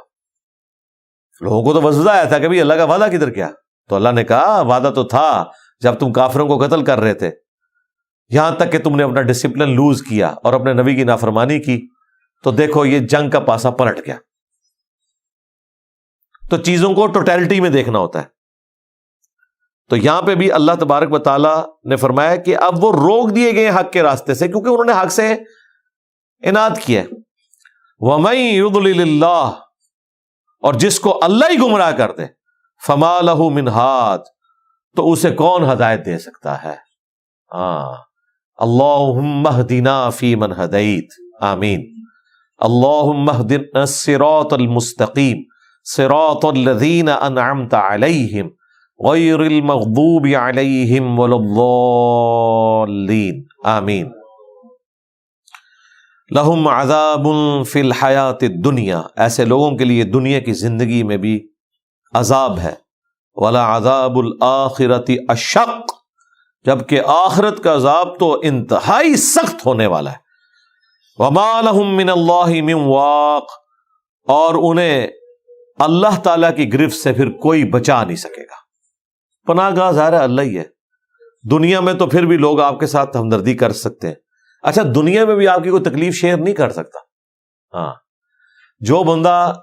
لوگوں کو تو وسوسہ آیا تھا کہ بھی اللہ کا وعدہ کدھر گیا؟ تو اللہ نے کہا وعدہ تو تھا جب تم کافروں کو قتل کر رہے تھے، یہاں تک کہ تم نے اپنا ڈسپلن لوز کیا اور اپنے نبی کی نافرمانی کی، تو دیکھو یہ جنگ کا پاسا پلٹ گیا۔ تو چیزوں کو ٹوٹیلٹی میں دیکھنا ہوتا ہے۔ تو یہاں پہ بھی اللہ تبارک و تعالیٰ نے فرمایا کہ اب وہ روک دیے گئے حق کے راستے سے، کیونکہ انہوں نے حق سے اناد کیا۔ وَمَن يُضْلِلِ اللَّهُ، اور جس کو اللہ ہی گمراہ کر دے، فَمَا لَهُ مِنْ هَادٍ، تو اسے کون ہدایت دے سکتا ہے؟ اللہم اہدنا فیمن ہدیت، آمین۔ اللہم اہدنا الصراط المستقیم صراط الذین انعمت علیہم غیر المغضوب علیہم ولا الضالین، آمین۔ لہم عذاب فی الحیات الدنیا، ایسے لوگوں کے لیے دنیا کی زندگی میں بھی عذاب ہے، ولا عذاب الآخرۃ اشق، جبکہ آخرت کا عذاب تو انتہائی سخت ہونے والا ہے۔ وما لہم من اللہ من واق، اور انہیں اللہ تعالیٰ کی گرفت سے پھر کوئی بچا نہیں سکے گا۔ پناہ گاہ ظاہر ہے اللہ ہی ہے، دنیا میں تو پھر بھی لوگ آپ کے ساتھ ہمدردی کر سکتے ہیں، اچھا دنیا میں بھی آپ کی کوئی تکلیف شیئر نہیں کر سکتا۔ ہاں، جو بندہ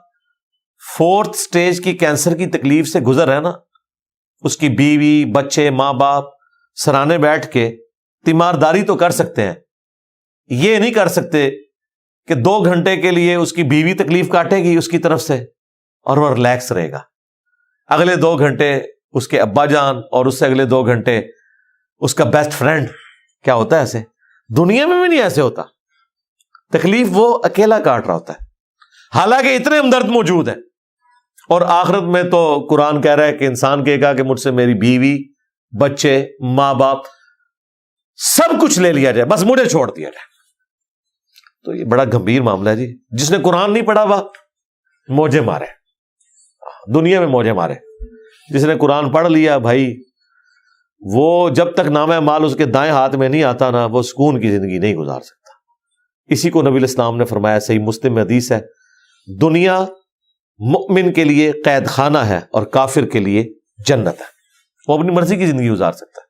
4th سٹیج کی کینسر کی تکلیف سے گزر ہے نا، اس کی بیوی بچے ماں باپ سرانے بیٹھ کے تیمارداری تو کر سکتے ہیں، یہ نہیں کر سکتے کہ 2 گھنٹے کے لیے اس کی بیوی تکلیف کاٹے گی اس کی طرف سے اور وہ ریلیکس رہے گا، اگلے 2 گھنٹے اس کے ابا جان اور اس سے اگلے 2 گھنٹے اس کا بیسٹ فرینڈ۔ کیا ہوتا ہے ایسے؟ دنیا میں بھی نہیں ایسے ہوتا، تکلیف وہ اکیلا کاٹ رہا ہوتا ہے، حالانکہ اتنے ہمدرد موجود ہیں۔ اور آخرت میں تو قرآن کہہ رہا ہے کہ انسان کہے گا کہ مجھ سے میری بیوی بچے ماں باپ سب کچھ لے لیا جائے، بس مجھے چھوڑ دیا جائے۔ تو یہ بڑا گمبھیر معاملہ ہے جی۔ جس نے قرآن نہیں پڑھا ہوا موجے مارے، دنیا میں موجے مارے۔ جس نے قرآن پڑھ لیا بھائی، وہ جب تک نامہ مال اس کے دائیں ہاتھ میں نہیں آتا نا، وہ سکون کی زندگی نہیں گزار سکتا۔ اسی کو نبی علیہ السلام نے فرمایا، صحیح مسلم میں حدیث ہے، دنیا مؤمن کے لیے قید خانہ ہے اور کافر کے لیے جنت ہے، وہ اپنی مرضی کی زندگی گزار سکتا ہے۔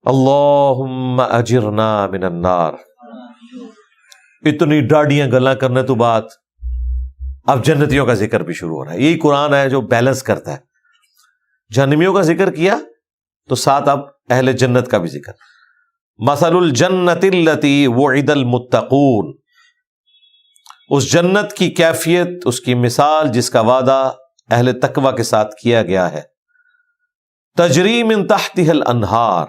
اللہم اجرنا من النار۔ اتنی ڈاڑیاں گلاں کرنے تو بعد اب جنتیوں کا ذکر بھی شروع ہو رہا ہے۔ یہی قرآن ہے جو بیلنس کرتا ہے، جہنمیوں کا ذکر کیا تو ساتھ اب اہل جنت کا بھی ذکر۔ مثل الجنت التی وعد المتقون، اس جنت کی کیفیت، اس کی مثال جس کا وعدہ اہل تقوی کے ساتھ کیا گیا ہے۔ تجری من تحتها الانہار،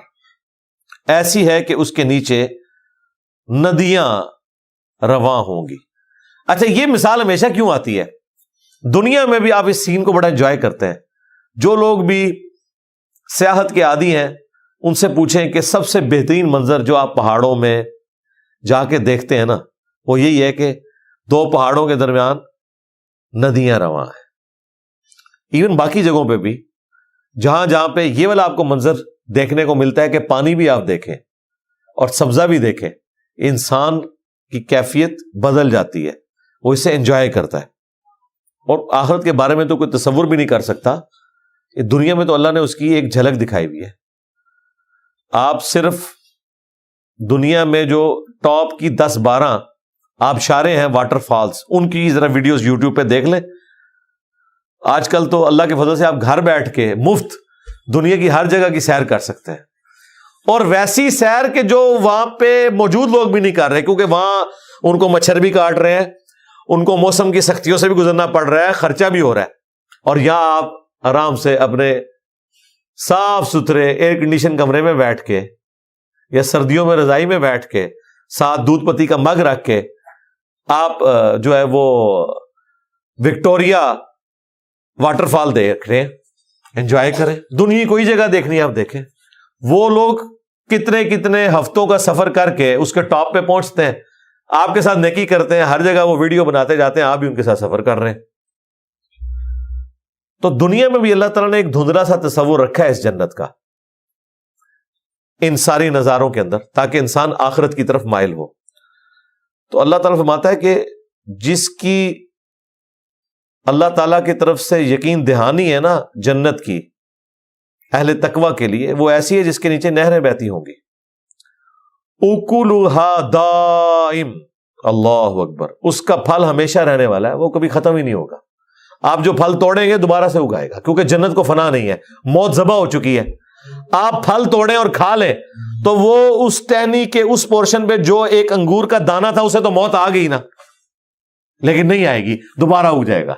ایسی ہے کہ اس کے نیچے ندیاں رواں ہوں گی۔ اچھا یہ مثال ہمیشہ کیوں آتی ہے؟ دنیا میں بھی آپ اس سین کو بڑا انجوائے کرتے ہیں۔ جو لوگ بھی سیاحت کے عادی ہیں ان سے پوچھیں کہ سب سے بہترین منظر جو آپ پہاڑوں میں جا کے دیکھتے ہیں نا، وہ یہی ہے کہ 2 پہاڑوں کے درمیان ندیاں رواں ہیں۔ ایون باقی جگہوں پہ بھی جہاں جہاں پہ یہ والا آپ کو منظر دیکھنے کو ملتا ہے کہ پانی بھی آپ دیکھیں اور سبزہ بھی دیکھیں، انسان کی کیفیت بدل جاتی ہے، وہ اسے انجوائے کرتا ہے۔ اور آخرت کے بارے میں تو کوئی تصور بھی نہیں کر سکتا، دنیا میں تو اللہ نے اس کی ایک جھلک دکھائی ہوئی ہے۔ آپ صرف دنیا میں جو ٹاپ کی 10-12 آبشاریں ہیں، واٹر فالز، ان کی ذرا ویڈیوز یوٹیوب پہ دیکھ لیں۔ آج کل تو اللہ کے فضل سے آپ گھر بیٹھ کے مفت دنیا کی ہر جگہ کی سیر کر سکتے ہیں، اور ویسی سیر کہ جو وہاں پہ موجود لوگ بھی نہیں کر رہے، کیونکہ وہاں ان کو مچھر بھی کاٹ رہے ہیں، ان کو موسم کی سختیوں سے بھی گزرنا پڑ رہا ہے، خرچہ بھی ہو رہا ہے، اور یہاں آپ آرام سے اپنے صاف ستھرے ایئر کنڈیشن کمرے میں بیٹھ کے یا سردیوں میں رضائی میں بیٹھ کے ساتھ دودھ پتی کا مگ رکھ کے آپ جو ہے وہ وکٹوریا واٹر فال دیکھ رہے ہیں, انجوائے کریں. دنیا کوئی جگہ دیکھنی ہے آپ دیکھیں. وہ لوگ کتنے کتنے ہفتوں کا سفر کر کے اس کے ٹاپ پہ پہنچتے ہیں, آپ کے ساتھ نیکی کرتے ہیں, ہر جگہ وہ ویڈیو بناتے جاتے ہیں, آپ بھی ان کے ساتھ سفر کر رہے ہیں. تو دنیا میں بھی اللہ تعالیٰ نے ایک دھندلا سا تصور رکھا ہے اس جنت کا, ان ساری نظاروں کے اندر, تاکہ انسان آخرت کی طرف مائل ہو. تو اللہ تعالیٰ فرماتا ہے کہ جس کی اللہ تعالیٰ کی طرف سے یقین دہانی ہے نا جنت کی اہل تقوی کے لیے, وہ ایسی ہے جس کے نیچے نہریں بہتی ہوں گی. اکلھا دائم, اللہ اکبر, اس کا پھل ہمیشہ رہنے والا ہے, وہ کبھی ختم ہی نہیں ہوگا. آپ جو پھل توڑیں گے دوبارہ سے اگائے گا, کیونکہ جنت کو فنا نہیں ہے, موت ذبح ہو چکی ہے. آپ پھل توڑیں اور کھا لیں تو وہ اس ٹہنی کے اس پورشن پہ جو ایک انگور کا دانہ تھا اسے تو موت آ گئی نا, لیکن نہیں آئے گی, دوبارہ اگ جائے گا.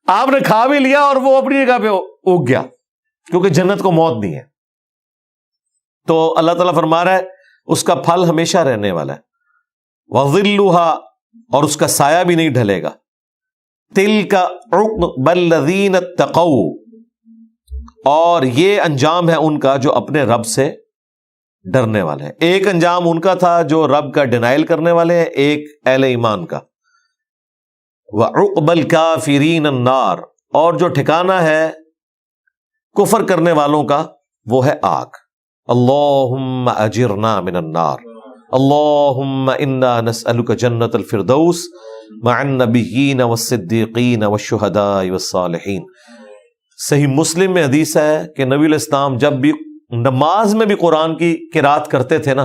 آپ نے کھا بھی لیا اور وہ اپنی جگہ پہ اگ گیا, کیونکہ جنت کو موت نہیں ہے. تو اللہ تعالیٰ فرما رہا ہے اس کا پھل ہمیشہ رہنے والا ہے. وَظِلُّهَا, اور اس کا سایہ بھی نہیں ڈھلے گا. تِلْكَ عُقْبَى الَّذِينَ اتَّقَوْا, اور یہ انجام ہے ان کا جو اپنے رب سے ڈرنے والے ہیں. ایک انجام ان کا تھا جو رب کا ڈینائل کرنے والے ہیں, ایک اہل ایمان کا. وَعُقْبَى الْكَافِرِينَ النَّارِ, اور جو ٹھکانہ ہے کفر کرنے والوں کا وہ ہے آگ. اللہم اجرنا من النار, اللہم انا نسألک جنت الفردوس مع النبیین والصدیقین والشہداء والصالحین. صحیح مسلم میں حدیث ہے کہ نبی علیہ السلام جب بھی نماز میں بھی قرآن کی قرات کرتے تھے نا,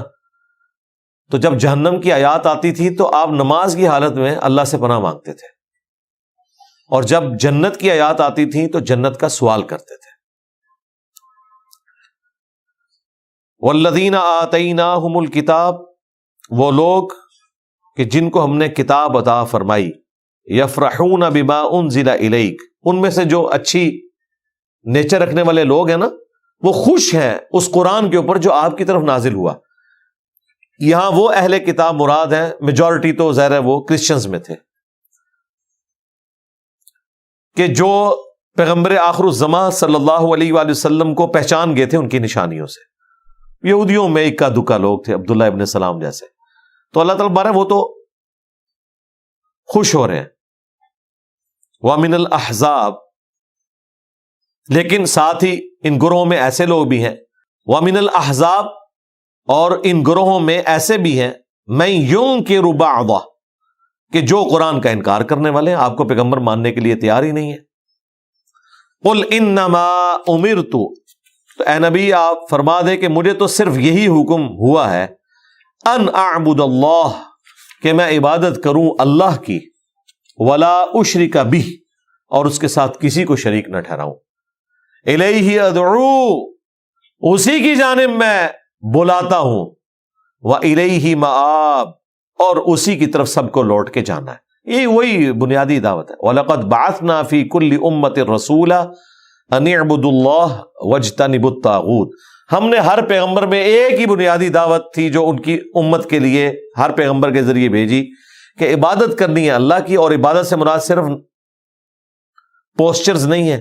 تو جب جہنم کی آیات آتی تھی تو آپ نماز کی حالت میں اللہ سے پناہ مانگتے تھے, اور جب جنت کی آیات آتی تھیں تو جنت کا سوال کرتے تھے. والذین آتیناہم الکتاب, وہ لوگ کہ جن کو ہم نے کتاب عطا فرمائی, یفرحون بما انزل الیک, ان میں سے جو اچھی نیچر رکھنے والے لوگ ہیں نا وہ خوش ہیں اس قرآن کے اوپر جو آپ کی طرف نازل ہوا. یہاں وہ اہل کتاب مراد ہیں, میجورٹی تو ظاہر ہے وہ کرسچنز میں تھے, کہ جو پیغمبر آخر الزمان صلی اللہ علیہ وآلہ وسلم کو پہچان گئے تھے ان کی نشانیوں سے. یہودیوں میں اکا دکا لوگ تھے, عبداللہ ابن سلام جیسے. تو اللہ تعالیٰ بارے وہ تو خوش ہو رہے ہیں. وَمِنَ الْأَحْزَابِ, لیکن ساتھ ہی ان گروہوں میں ایسے لوگ بھی ہیں. وَمِنَ الْأَحْزَابِ, اور ان گروہوں میں ایسے بھی ہیں مَن يُنْكِرُ بَعْضَهُ, کہ جو قرآن کا انکار کرنے والے ہیں, آپ کو پیغمبر ماننے کے لیے تیار ہی نہیں ہے. قُلْ إِنَّمَا أُمِرْتُ, تو اے نبی آپ فرما دے کہ مجھے تو صرف یہی حکم ہوا ہے, ان اعبد اللہ, کہ میں عبادت کروں اللہ کی, ولا اشرک بہ, اور اس کے ساتھ کسی کو شریک نہ ٹھہراؤں. الیہ ادعو, اسی کی جانب میں بلاتا ہوں. والیہ مآب, اور اسی کی طرف سب کو لوٹ کے جانا ہے. یہ وہی بنیادی دعوت ہے. وَلَقَدْ بَعَثْنَا فِي كُلِّ أُمَّةٍ رَسُولًا أَنِ اعْبُدُوا اللَّهَ وَاجْتَنِبُوا الطَّاغُوتَ, ہم نے ہر پیغمبر میں ایک ہی بنیادی دعوت تھی جو ان کی امت کے لیے ہر پیغمبر کے ذریعے بھیجی, کہ عبادت کرنی ہے اللہ کی, اور عبادت سے مراد صرف پوسچرز نہیں ہے,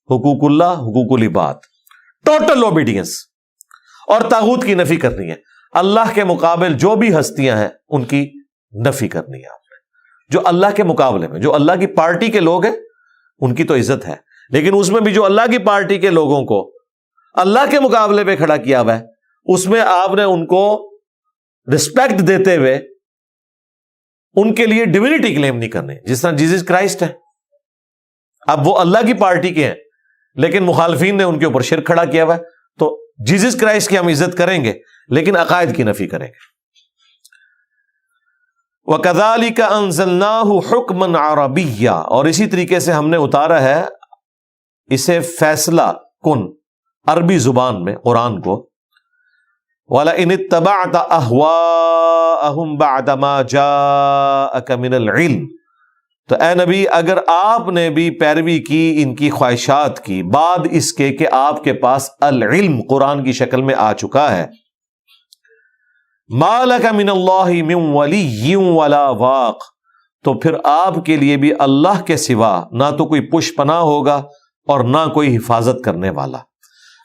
حقوق اللہ, حقوق العباد, ٹوٹل اوبیڈینس, اور طاغوت کی نفی کرنی ہے. اللہ کے مقابل جو بھی ہستیاں ہیں ان کی نفی کرنی ہے آپ نے. جو اللہ کے مقابلے میں, جو اللہ کی پارٹی کے لوگ ہیں ان کی تو عزت ہے, لیکن اس میں بھی جو اللہ کی پارٹی کے لوگوں کو اللہ کے مقابلے پہ کھڑا کیا ہوا ہے, اس میں آپ نے ان کو رسپیکٹ دیتے ہوئے ان کے لیے ڈیوینٹی کلیم نہیں کرنے. جس طرح جیزس کرائسٹ ہے, اب وہ اللہ کی پارٹی کے ہیں لیکن مخالفین نے ان کے اوپر شرک کھڑا کیا ہوا ہے, تو جیزس کرائسٹ کی ہم عزت کریں گے لیکن عقائد کی نفی کریں گے. وَكَذَلِكَ أَنزَلْنَاهُ حُكْمًا عَرَبِيًّا, اور اسی طریقے سے ہم نے اتارا ہے اسے فیصلہ کن عربی زبان میں قرآن کو. وَلَئِنِ اتَّبَعْتَ أَهْوَاءَهُمْ بَعْدَ مَا جَاءَكَ مِنَ الْعِلْمِ, تو اے نبی اگر آپ نے بھی پیروی کی ان کی خواہشات کی بعد اس کے کہ آپ کے پاس العلم قرآن کی شکل میں آ چکا ہے, مَا لَكَ مِنَ اللَّهِ مِن وَلِيٍّ وَلَا وَاقٍ, تو پھر آپ کے لیے بھی اللہ کے سوا نہ تو کوئی پش پناہ ہوگا اور نہ کوئی حفاظت کرنے والا۔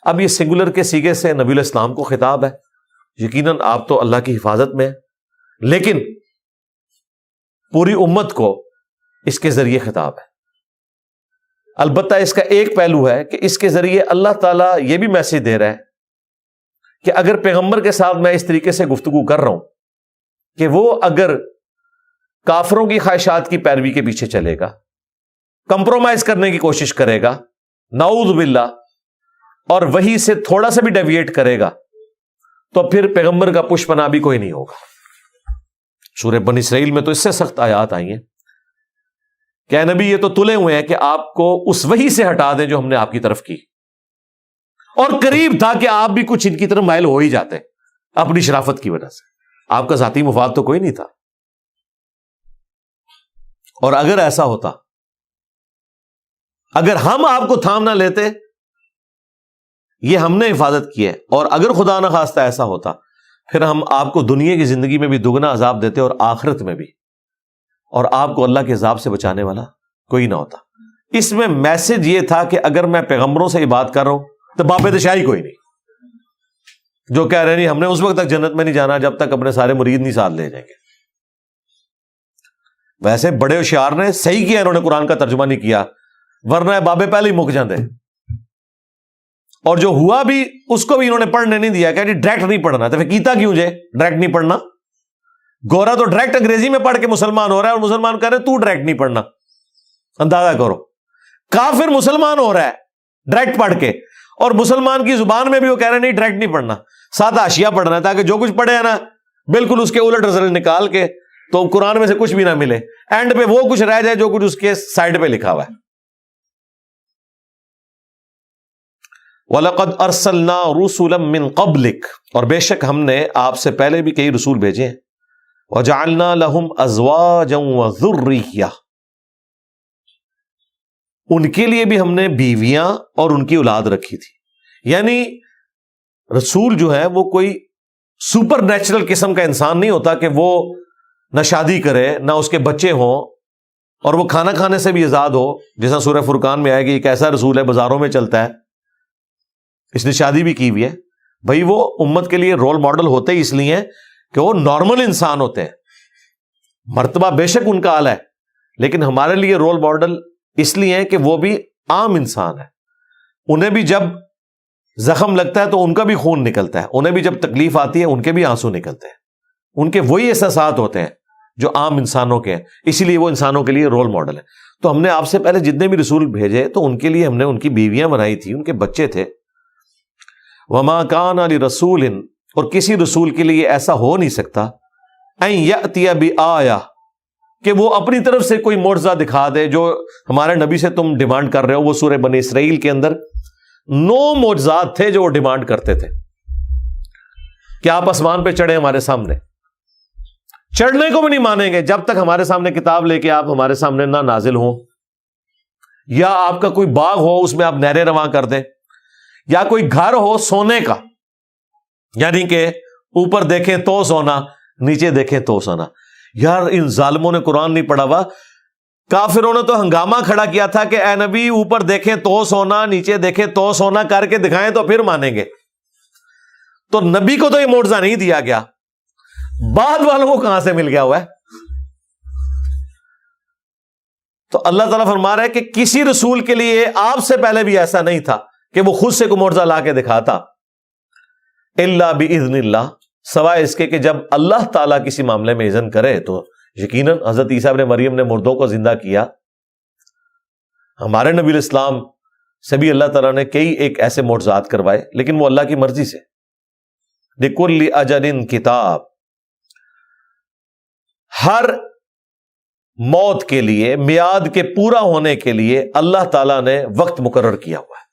اب یہ سنگولر کے سیغے سے نبی علیہ السلام کو خطاب ہے، یقیناً آپ تو اللہ کی حفاظت میں ہیں، لیکن پوری امت کو اس کے ذریعے خطاب ہے۔ البتہ اس کا ایک پہلو ہے کہ اس کے ذریعے اللہ تعالیٰ یہ بھی میسج دے رہا ہے کہ اگر پیغمبر کے ساتھ میں اس طریقے سے گفتگو کر رہا ہوں کہ وہ اگر کافروں کی خواہشات کی پیروی کے پیچھے چلے گا، کمپرومائز کرنے کی کوشش کرے گا، نعوذ باللہ، اور وہی سے تھوڑا سا بھی ڈیویٹ کرے گا، تو پھر پیغمبر کا پش پناہ بھی کوئی نہیں ہوگا۔ سورہ بنی اسرائیل میں تو اس سے سخت آیات آئی ہیں کہ اے نبی یہ تو تلے ہوئے ہیں کہ آپ کو اس وحی سے ہٹا دیں جو ہم نے آپ کی طرف کی، اور قریب تھا کہ آپ بھی کچھ ان کی طرف مائل ہو ہی جاتے اپنی شرافت کی وجہ سے، آپ کا ذاتی مفاد تو کوئی نہیں تھا۔ اور اگر ایسا ہوتا، اگر ہم آپ کو تھام نہ لیتے، یہ ہم نے حفاظت کی ہے، اور اگر خدا نہ خواستہ ایسا ہوتا پھر ہم آپ کو دنیا کی زندگی میں بھی دگنا عذاب دیتے اور آخرت میں بھی، اور آپ کو اللہ کے عذاب سے بچانے والا کوئی نہ ہوتا۔ اس میں میسج یہ تھا کہ اگر میں پیغمبروں سے یہ بات کر رہا ہوں تو باب شاہی کوئی نہیں، جو کہہ رہے نہیں ہم نے اس وقت تک جنت میں نہیں جانا جب تک اپنے سارے مرید نہیں ساتھ لے جائیں گے۔ ویسے بڑے ہوشیار نے صحیح کیا، انہوں نے قرآن کا ترجمہ نہیں کیا، ورنہ بابے پہلے ہی مک جاندے، اور جو ہوا بھی اس کو بھی انہوں نے پڑھنے نہیں دیا کہ ڈائریکٹ نہیں پڑھنا، تو پھر کیتا کیوں جے ڈائریکٹ نہیں پڑھنا؟ گورا تو ڈائریکٹ انگریزی میں پڑھ کے مسلمان ہو رہا ہے، اور مسلمان کہہ رہے تو ڈائریکٹ نہیں پڑھنا۔ اندازہ کرو، کافر مسلمان ہو رہا ہے ڈائریکٹ پڑھ کے، اور مسلمان کی زبان میں بھی وہ کہہ رہے نہیں ڈائریکٹ نہیں پڑھنا، سادہ حاشیہ پڑھنا ہے، تاکہ جو کچھ پڑھے ہے نا بالکل اس کے الٹ رزلٹ نکال کے تو قرآن میں سے کچھ بھی نہ ملے، اینڈ پہ وہ کچھ رہ جائے جو کچھ اس کے سائڈ پہ لکھا ہوا ہے۔ وَلَقَدْ أَرْسَلْنَا رُسُلًا مِّن قَبْلِكَ، اور بے شک ہم نے آپ سے پہلے بھی کئی رسول بھیجے ہیں۔ وَجَعَلْنَا لَهُمْ أَزْوَاجًا وَذُرِّيَّةً، ان کے لیے بھی ہم نے بیویاں اور ان کی اولاد رکھی تھی۔ یعنی رسول جو ہے وہ کوئی سپر نیچرل قسم کا انسان نہیں ہوتا کہ وہ نہ شادی کرے نہ اس کے بچے ہوں اور وہ کھانا کھانے سے بھی آزاد ہو، جیسا سورہ فرقان میں آئے گی ایک ایسا رسول ہے بازاروں میں چلتا ہے، اس نے شادی بھی کی ہوئی ہے۔ بھائی وہ امت کے لیے رول ماڈل ہوتے ہی اس لیے کہ وہ نارمل انسان ہوتے ہیں، مرتبہ بے شک ان کا اعلیٰ ہے، لیکن ہمارے لیے رول ماڈل اس لیے کہ وہ بھی عام انسان ہے، انہیں بھی جب زخم لگتا ہے تو ان کا بھی خون نکلتا ہے، انہیں بھی جب تکلیف آتی ہے ان کے بھی آنسو نکلتے ہیں، ان کے وہی احساسات ہوتے ہیں جو عام انسانوں کے ہیں، اسی لیے وہ انسانوں کے لیے رول ماڈل ہے۔ تو ہم نے آپ سے پہلے جتنے بھی رسول بھیجے تو ان کے لیے ہم نے ان کی بیویاں بنائی تھی، ان کے بچے تھے۔ وما کان لرسول، اور کسی رسول کے لیے ایسا ہو نہیں سکتا ان یأتی بآیہ، کہ وہ اپنی طرف سے کوئی معجزہ دکھا دے، جو ہمارے نبی سے تم ڈیمانڈ کر رہے ہو۔ وہ سورہ بنی اسرائیل کے اندر 9 معجزات تھے جو وہ ڈیمانڈ کرتے تھے کہ آپ آسمان پہ چڑھے ہمارے سامنے، چڑھنے کو بھی نہیں مانیں گے جب تک ہمارے سامنے کتاب لے کے آپ ہمارے سامنے نہ نازل ہوں، یا آپ کا کوئی باغ ہو اس میں آپ نہریں رواں کر دیں، یا کوئی گھر ہو سونے کا، یعنی کہ اوپر دیکھیں تو سونا نیچے دیکھیں تو سونا۔ یار ان ظالموں نے قرآن نہیں پڑھا ہوا، کافروں نے تو ہنگامہ کھڑا کیا تھا کہ اے نبی اوپر دیکھیں تو سونا نیچے دیکھیں تو سونا کر کے دکھائیں تو پھر مانیں گے۔ تو نبی کو تو یہ معجزہ نہیں دیا گیا، بعد والوں کو کہاں سے مل گیا ہوا ہے؟ تو اللہ تعالیٰ فرما رہا ہے کہ کسی رسول کے لیے آپ سے پہلے بھی ایسا نہیں تھا کہ وہ خود سے کوئی معجزہ لا کے دکھاتا، الا باذن اللہ، سوائے اس کے کہ جب اللہ تعالیٰ کسی معاملے میں اذن کرے۔ تو یقیناً حضرت عیسیٰ ابن مریم نے مردوں کو زندہ کیا، ہمارے نبی الاسلام سے بھی اللہ تعالیٰ نے کئی ایک ایسے معجزات کروائے، لیکن وہ اللہ کی مرضی سے۔ لکل اجل کتاب، ہر موت کے لیے، میعاد کے پورا ہونے کے لیے اللہ تعالیٰ نے وقت مقرر کیا ہوا ہے۔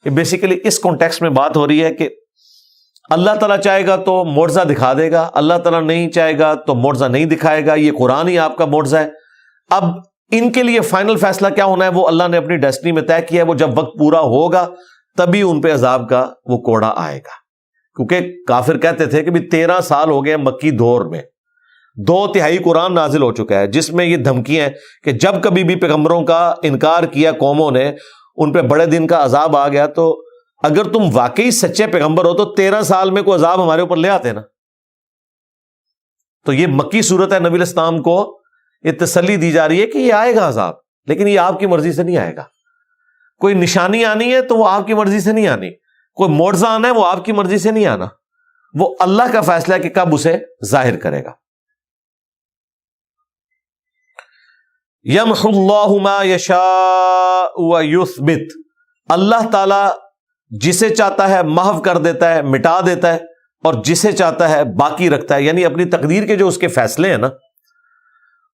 یہ بیسیکلی اس کانٹیکسٹ میں بات ہو رہی ہے کہ اللہ تعالیٰ چاہے گا تو معجزہ دکھا دے گا، اللہ تعالیٰ نہیں چاہے گا تو معجزہ نہیں دکھائے گا، یہ قرآن ہی آپ کا معجزہ ہے۔ اب ان کے لیے فائنل فیصلہ کیا ہونا ہے وہ اللہ نے اپنی ڈیسٹنی میں طے کیا ہے، وہ جب وقت پورا ہوگا تبھی ان پہ عذاب کا وہ کوڑا آئے گا۔ کیونکہ کافر کہتے تھے کہ بھی 13 سال ہو گئے مکی دور میں، 2/3 قرآن نازل ہو چکا ہے جس میں یہ دھمکیاں ہیں کہ جب کبھی بھی پیغمبروں کا انکار کیا قوموں نے، ان پہ بڑے دن کا عذاب آ گیا، تو اگر تم واقعی سچے پیغمبر ہو تو 13 سال میں کوئی عذاب ہمارے اوپر لے آتے نا۔ تو یہ مکی صورت ہے، نبی علیہ السلام کو یہ تسلی دی جا رہی ہے کہ یہ آئے گا عذاب، لیکن یہ آپ کی مرضی سے نہیں آئے گا۔ کوئی نشانی آنی ہے تو وہ آپ کی مرضی سے نہیں آنی، کوئی معجزہ آنا ہے وہ آپ کی مرضی سے نہیں آنا، وہ اللہ کا فیصلہ ہے کہ کب اسے ظاہر کرے گا۔ یمحو اللہ ما یشاء ویثبت، اللہ تعالی جسے چاہتا ہے محو کر دیتا ہے، مٹا دیتا ہے، اور جسے چاہتا ہے باقی رکھتا ہے، یعنی اپنی تقدیر کے جو اس کے فیصلے ہیں نا،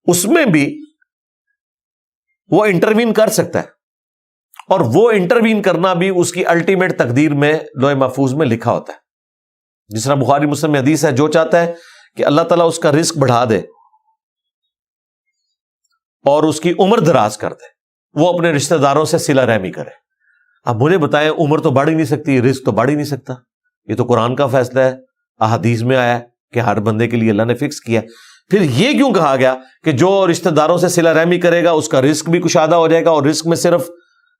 اس میں بھی وہ انٹروین کر سکتا ہے، اور وہ انٹروین کرنا بھی اس کی الٹیمیٹ تقدیر میں لوح محفوظ میں لکھا ہوتا ہے۔ جس طرح بخاری مسلم میں حدیث ہے، جو چاہتا ہے کہ اللہ تعالیٰ اس کا رزق بڑھا دے اور اس کی عمر دراز کر دے، وہ اپنے رشتہ داروں سے صلہ رحمی کرے۔ اب مجھے بتائیں، عمر تو بڑھ ہی نہیں سکتی، رزق تو بڑھ ہی نہیں سکتا، یہ تو قرآن کا فیصلہ ہے، احادیث میں آیا ہے کہ ہر بندے کے لیے اللہ نے فکس کیا۔ پھر یہ کیوں کہا گیا کہ جو رشتہ داروں سے صلہ رحمی کرے گا اس کا رزق بھی کشادہ ہو جائے گا، اور رزق میں صرف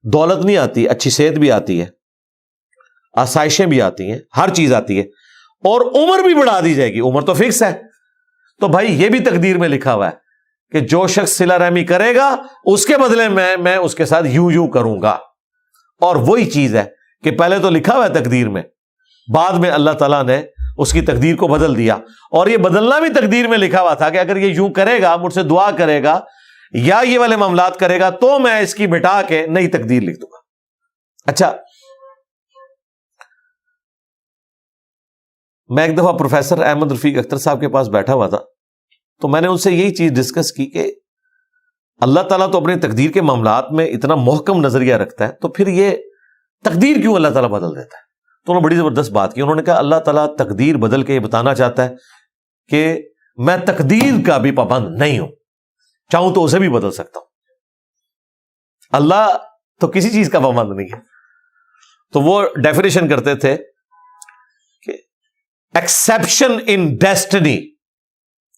دولت نہیں آتی، اچھی صحت بھی آتی ہے، آسائشیں بھی آتی ہیں، ہر چیز آتی ہے، اور عمر بھی بڑھا دی جائے گی۔ عمر تو فکس ہے، تو بھائی یہ بھی تقدیر میں لکھا ہوا ہے کہ جو شخص صلہ رحمی کرے گا اس کے بدلے میں اس کے ساتھ یوں کروں گا۔ اور وہی چیز ہے کہ پہلے تو لکھا ہوا ہے تقدیر میں، بعد میں اللہ تعالیٰ نے اس کی تقدیر کو بدل دیا، اور یہ بدلنا بھی تقدیر میں لکھا ہوا تھا کہ اگر یہ یوں کرے گا، مجھ سے دعا کرے گا یا یہ والے معاملات کرے گا تو میں اس کی مٹا کے نئی تقدیر لکھ دوں گا۔ اچھا، میں ایک دفعہ پروفیسر احمد رفیق اختر صاحب کے پاس بیٹھا ہوا تھا، تو میں نے ان سے یہی چیز ڈسکس کی کہ اللہ تعالیٰ تو اپنی تقدیر کے معاملات میں اتنا محکم نظریہ رکھتا ہے، تو پھر یہ تقدیر کیوں اللہ تعالیٰ بدل دیتا ہے؟ تو انہوں نے بڑی زبردست بات کی، انہوں نے کہا اللہ تعالیٰ تقدیر بدل کے یہ بتانا چاہتا ہے کہ میں تقدیر کا بھی پابند نہیں ہوں، چاہوں تو اسے بھی بدل سکتا ہوں۔ اللہ تو کسی چیز کا پابند نہیں ہے۔ تو وہ ڈیفینیشن کرتے تھے کہ exception in destiny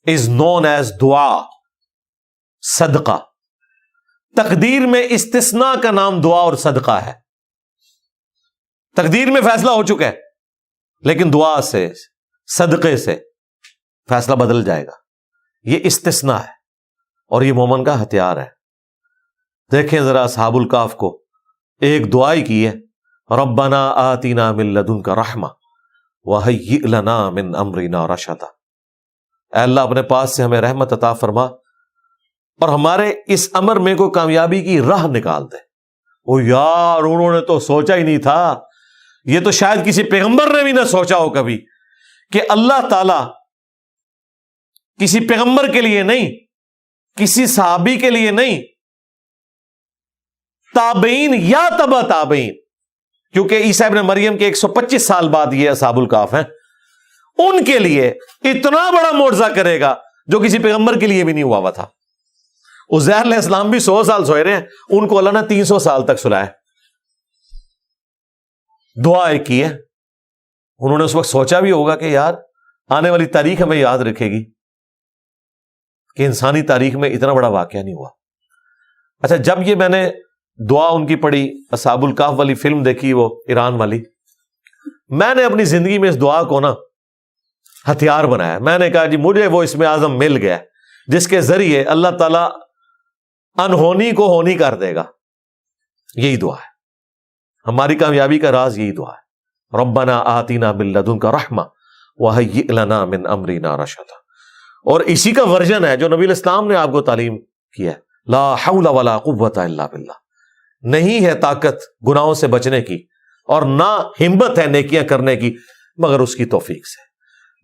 is known as دعا، صدقہ۔ تقدیر میں استثناء کا نام دعا اور صدقہ ہے۔ تقدیر میں فیصلہ ہو چکا ہے، لیکن دعا سے، صدقے سے فیصلہ بدل جائے گا۔ یہ استثناء ہے، اور یہ مومن کا ہتھیار ہے۔ دیکھیں ذرا اصحاب الکہف کو، ایک دعا ہی کی ہے، ربنا آتنا من لدنک رحمہ وہیئ لنا من امرنا رشدا۔ اے اللہ اپنے پاس سے ہمیں رحمت عطا فرما اور ہمارے اس امر میں کوئی کامیابی کی راہ نکال دے۔ او یار، انہوں نے تو سوچا ہی نہیں تھا، یہ تو شاید کسی پیغمبر نے بھی نہ سوچا ہو کبھی کہ اللہ تعالی کسی پیغمبر کے لیے نہیں، کسی صحابی کے لیے نہیں، تابعین یا تبع تابعین، کیونکہ عیسیٰ ابن مریم کے 125 سال بعد یہ اصحاب الکہف ہیں، ان کے لیے اتنا بڑا معجزہ کرے گا جو کسی پیغمبر کے لیے بھی نہیں ہوا تھا۔ عزیر علیہ السلام بھی 100 سال سوئے رہے ہیں، ان کو اللہ نے 300 سال تک سلایا۔ دعا ایک کی ہے، انہوں نے اس وقت سوچا بھی ہوگا کہ یار آنے والی تاریخ ہمیں یاد رکھے گی کہ انسانی تاریخ میں اتنا بڑا واقعہ نہیں ہوا۔ اچھا، جب یہ میں نے دعا ان کی پڑھی، اصحاب الکہف والی فلم دیکھی، وہ ایران والی، میں نے اپنی زندگی میں اس دعا کو نا ہتھیار بنایا۔ میں نے کہا جی مجھے وہ اسم اعظم مل گیا جس کے ذریعے اللہ تعالیٰ انہونی کو ہونی کر دے گا۔ یہی دعا ہے، ہماری کامیابی کا راز یہی دعا ہے، ربنا آتنا من لدنک رحمہ وہیئ لنا من امرنا رشدا۔ اور اسی کا ورژن ہے جو نبی علیہ السلام نے آپ کو تعلیم کیا ہے، لا حول ولا قوت الا باللہ۔ نہیں ہے طاقت گناہوں سے بچنے کی، اور نہ ہمت ہے نیکیاں کرنے کی مگر اس کی توفیق سے۔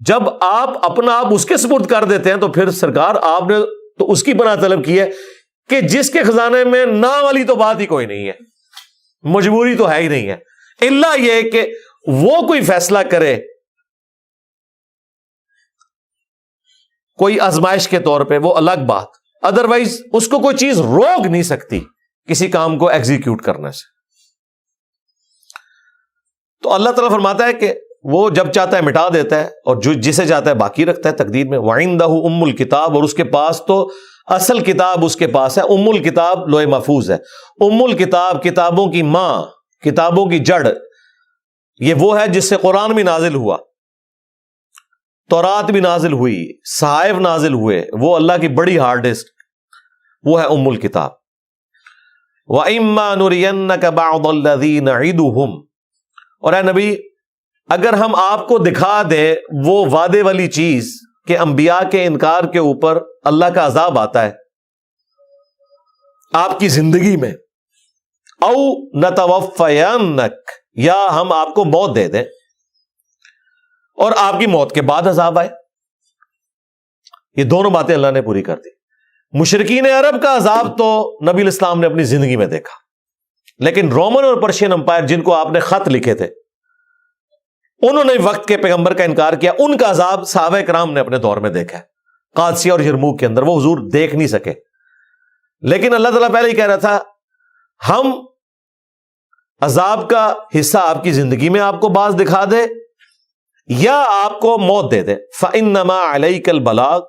جب آپ اپنا آپ اس کے سپرد کر دیتے ہیں تو پھر سرکار آپ نے تو اس کی پناہ طلب کی ہے کہ جس کے خزانے میں نہ والی تو بات ہی کوئی نہیں ہے، مجبوری تو ہے ہی نہیں ہے، الا یہ کہ وہ کوئی فیصلہ کرے کوئی آزمائش کے طور پہ، وہ الگ بات، ادروائز اس کو کوئی چیز روک نہیں سکتی کسی کام کو ایگزیکیوٹ کرنے سے۔ تو اللہ تعالیٰ فرماتا ہے کہ وہ جب چاہتا ہے مٹا دیتا ہے اور جو جسے چاہتا ہے باقی رکھتا ہے تقدیر میں. وَعِندَهُ ام الکتاب، اور اس کے پاس تو اصل کتاب اس کے پاس ہے. ام الکتاب لوح محفوظ ہے. ام الکتاب کتابوں کی ماں، کتابوں کی جڑ، یہ وہ ہے جس سے قرآن بھی نازل ہوا، تورات بھی نازل ہوئی، صحائف نازل ہوئے. وہ اللہ کی بڑی ہارڈ ڈسک، وہ ہے ام الکتاب. وَإِمَّا نُرِيَنَّكَ بَعْضَ الَّذِي نَعِدُهُمْ، اور اے نبی اگر ہم آپ کو دکھا دیں وہ وعدے والی چیز کہ انبیاء کے انکار کے اوپر اللہ کا عذاب آتا ہے آپ کی زندگی میں، او نتوفینک، یا ہم آپ کو موت دے دیں اور آپ کی موت کے بعد عذاب آئے. یہ دونوں باتیں اللہ نے پوری کر دی. مشرکین عرب کا عذاب تو نبی الاسلام نے اپنی زندگی میں دیکھا، لیکن رومن اور پرشین امپائر جن کو آپ نے خط لکھے تھے انہوں نے وقت کے پیغمبر کا انکار کیا. ان کا عذاب صحابہ کرام نے اپنے دور میں دیکھا ہے، قادسیہ اور یرموک کے اندر. وہ حضور دیکھ نہیں سکے، لیکن اللہ تعالیٰ پہلے ہی کہہ رہا تھا ہم عذاب کا حصہ آپ کی زندگی میں آپ کو بعض دکھا دے یا آپ کو موت دے دے. فَإِنَّمَا عَلَيْكَ الْبَلَاغُ،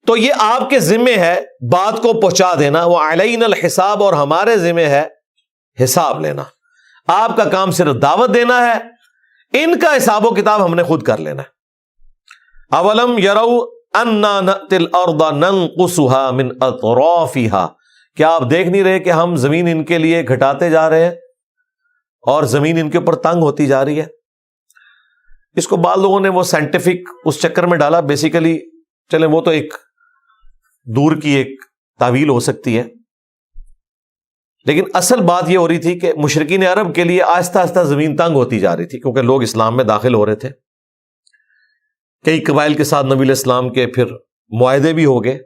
تو یہ آپ کے ذمے ہے بات کو پہنچا دینا. وَعَلَيْنَا الْحِسَابُ، اور ہمارے ذمے ہے حساب لینا. آپ کا کام صرف دعوت دینا ہے، ان کا حساب و کتاب ہم نے خود کر لینا ہے. اولم یروا انا نأتی الارض ننقصها من اطرافها، کیا آپ دیکھ نہیں رہے کہ ہم زمین ان کے لیے گھٹاتے جا رہے ہیں اور زمین ان کے اوپر تنگ ہوتی جا رہی ہے. اس کو بعض لوگوں نے وہ سائنٹیفک اس چکر میں ڈالا. بیسیکلی چلیں وہ تو ایک دور کی ایک تعویل ہو سکتی ہے، لیکن اصل بات یہ ہو رہی تھی کہ مشرکین عرب کے لیے آہستہ آہستہ زمین تنگ ہوتی جا رہی تھی کیونکہ لوگ اسلام میں داخل ہو رہے تھے. کئی قبائل کے ساتھ نبی الاسلام کے پھر معاہدے بھی ہو گئے.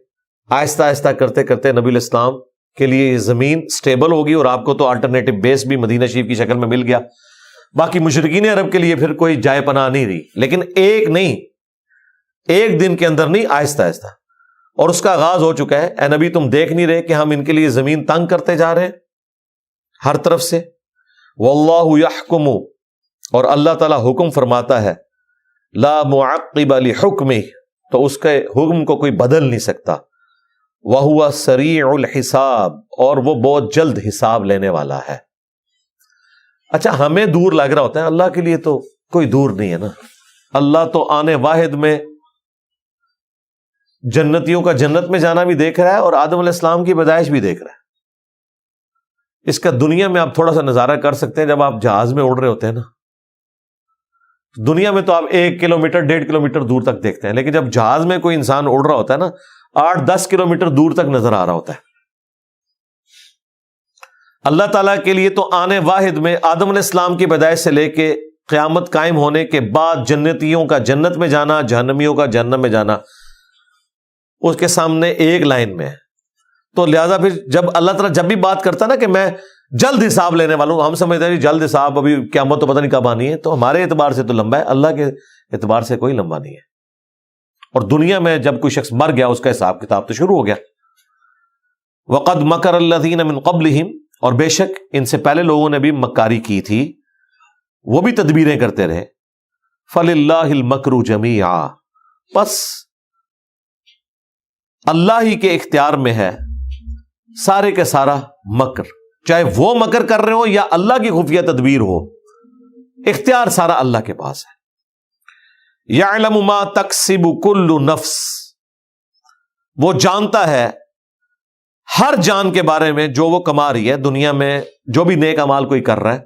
آہستہ آہستہ کرتے کرتے نبی الاسلام کے لیے یہ زمین سٹیبل ہوگی اور آپ کو تو آلٹرنیٹو بیس بھی مدینہ شریف کی شکل میں مل گیا. باقی مشرکین عرب کے لیے پھر کوئی جائے پناہ نہیں رہی، لیکن ایک دن کے اندر نہیں، آہستہ آہستہ. اور اس کا آغاز ہو چکا ہے. اے نبی تم دیکھ نہیں رہے کہ ہم ان کے لیے زمین تنگ کرتے جا رہے ہیں ہر طرف سے. واللہ یحکم، اور اللہ تعالیٰ حکم فرماتا ہے. لا معقب لحکمہ، تو اس کے حکم کو کوئی بدل نہیں سکتا. وہو سریع الحساب، اور وہ بہت جلد حساب لینے والا ہے. اچھا ہمیں دور لگ رہا ہوتا ہے، اللہ کے لیے تو کوئی دور نہیں ہے نا. اللہ تو آنے واحد میں جنتیوں کا جنت میں جانا بھی دیکھ رہا ہے اور آدم علیہ السلام کی پیدائش بھی دیکھ رہا ہے. اس کا دنیا میں آپ تھوڑا سا نظارہ کر سکتے ہیں. جب آپ جہاز میں اڑ رہے ہوتے ہیں نا، دنیا میں تو آپ 1 کلومیٹر 1.5 کلومیٹر دور تک دیکھتے ہیں، لیکن جب جہاز میں کوئی انسان اڑ رہا ہوتا ہے نا 8-10 کلومیٹر دور تک نظر آ رہا ہوتا ہے. اللہ تعالیٰ کے لیے تو آنے واحد میں آدم علیہ السلام کی پیدائش سے لے کے قیامت قائم ہونے کے بعد جنتیوں کا جنت میں جانا، جہنمیوں کا جہنم میں جانا اس کے سامنے ایک لائن میں ہے. تو لہذا پھر جب اللہ تعالیٰ جب بھی بات کرتا نا کہ میں جلد حساب لینے والا ہوں، ہم سمجھتے ہیں جلد حساب ابھی قیامت تو پتہ نہیں کب آنی ہے. تو ہمارے اعتبار سے تو لمبا ہے، اللہ کے اعتبار سے کوئی لمبا نہیں ہے. اور دنیا میں جب کوئی شخص مر گیا اس کا حساب کتاب تو شروع ہو گیا. وقد مکر الذین من قبلہم، اور بے شک ان سے پہلے لوگوں نے بھی مکاری کی تھی، وہ بھی تدبیریں کرتے رہے. فللہ المکر جمیعا، بس اللہ ہی کے اختیار میں ہے سارے کے سارا مکر، چاہے وہ مکر کر رہے ہو یا اللہ کی خفیہ تدبیر ہو، اختیار سارا اللہ کے پاس ہے. یعلم ما تکسب کل نفس، وہ جانتا ہے ہر جان کے بارے میں جو وہ کما رہی ہے دنیا میں. جو بھی نیک اعمال کوئی کر رہا ہے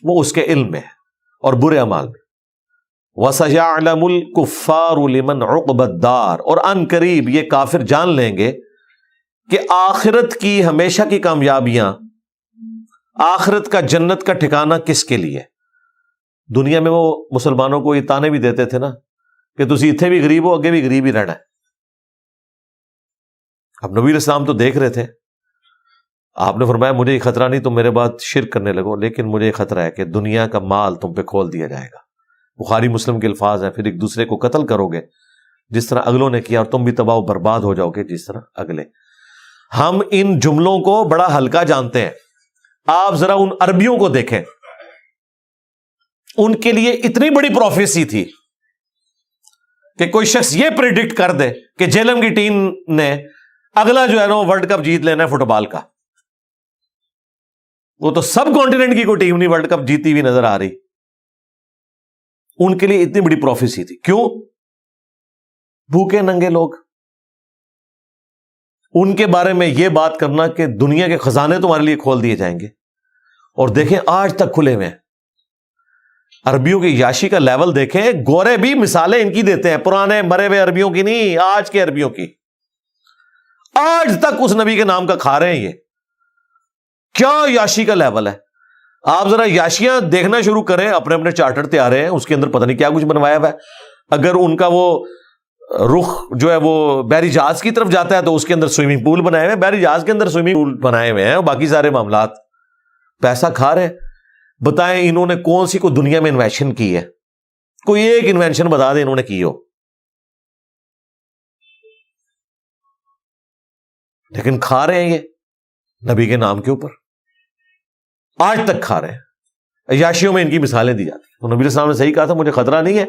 وہ اس کے علم میں ہے اور برے اعمال میں. وَسَيَعْلَمُ الْكُفَّارُ لِمَنْ عُقْبَ الدَّارِ، اور ان قریب یہ کافر جان لیں گے کہ آخرت کی ہمیشہ کی کامیابیاں، آخرت کا جنت کا ٹھکانہ کس کے لیے. دنیا میں وہ مسلمانوں کو یہ تانے بھی دیتے تھے نا کہ تسی اتھے بھی غریب ہو، اگے بھی غریب ہی رہنا ہے. اب نبی اسلام تو دیکھ رہے تھے. آپ نے فرمایا مجھے یہ خطرہ نہیں، تم میرے بعد شرک کرنے لگو، لیکن مجھے یہ خطرہ ہے کہ دنیا کا مال تم پہ کھول دیا جائے گا. بخاری مسلم کے الفاظ ہیں، پھر ایک دوسرے کو قتل کرو گے جس طرح اگلوں نے کیا، اور تم بھی تباہ و برباد ہو جاؤ گے جس طرح اگلے. ہم ان جملوں کو بڑا ہلکا جانتے ہیں. آپ ذرا ان عربیوں کو دیکھیں، ان کے لیے اتنی بڑی پروفیسی تھی کہ کوئی شخص یہ پریڈکٹ کر دے کہ جیلم کی ٹیم نے اگلا جو ہے نا ورلڈ کپ جیت لینا ہے فٹ بال کا. وہ تو سب کانٹیننٹ کی کوئی ٹیم نہیں ورلڈ کپ جیتی ہوئی نظر آ رہی. ان کے لیے اتنی بڑی پروفیسی تھی. کیوں؟ بھوکے ننگے لوگ. ان کے بارے میں یہ بات کرنا کہ دنیا کے خزانے تمہارے لیے کھول دیے جائیں گے. اور دیکھیں آج تک کھلے ہوئے ہیں. عربیوں کی یاشی کا لیول دیکھیں. گورے بھی مثالیں ان کی دیتے ہیں, پرانے مرے ہوئے عربیوں کی نہیں, آج کے عربیوں کی. آج تک اس نبی کے نام کا کھا رہے ہیں. یہ کیا یاشی کا لیول ہے. آپ ذرا یاشیاں دیکھنا شروع کریں, اپنے اپنے چارٹر تیار ہیں, اس کے اندر پتہ نہیں کیا کچھ بنوایا ہوا ہے. اگر ان کا وہ رخ جو ہے وہ بحری جہاز کی طرف جاتا ہے تو اس کے اندر سوئمنگ پول بنائے ہوئے ہیں, بحری جہاز کے اندر سوئمنگ پول بنائے ہوئے ہیں, اور باقی سارے معاملات پیسہ کھا رہے ہیں. بتائیں انہوں نے کون سی کوئی دنیا میں انوینشن کی ہے؟ کوئی ایک انوینشن بتا دیں انہوں نے کی ہو. لیکن کھا رہے ہیں یہ نبی کے نام کے اوپر, آج تک کھا رہے ہیں. عیاشیوں میں ان کی مثالیں دی جاتی ہیں. تو نبی علیہ السلام نے صحیح کہا تھا, مجھے خطرہ نہیں ہے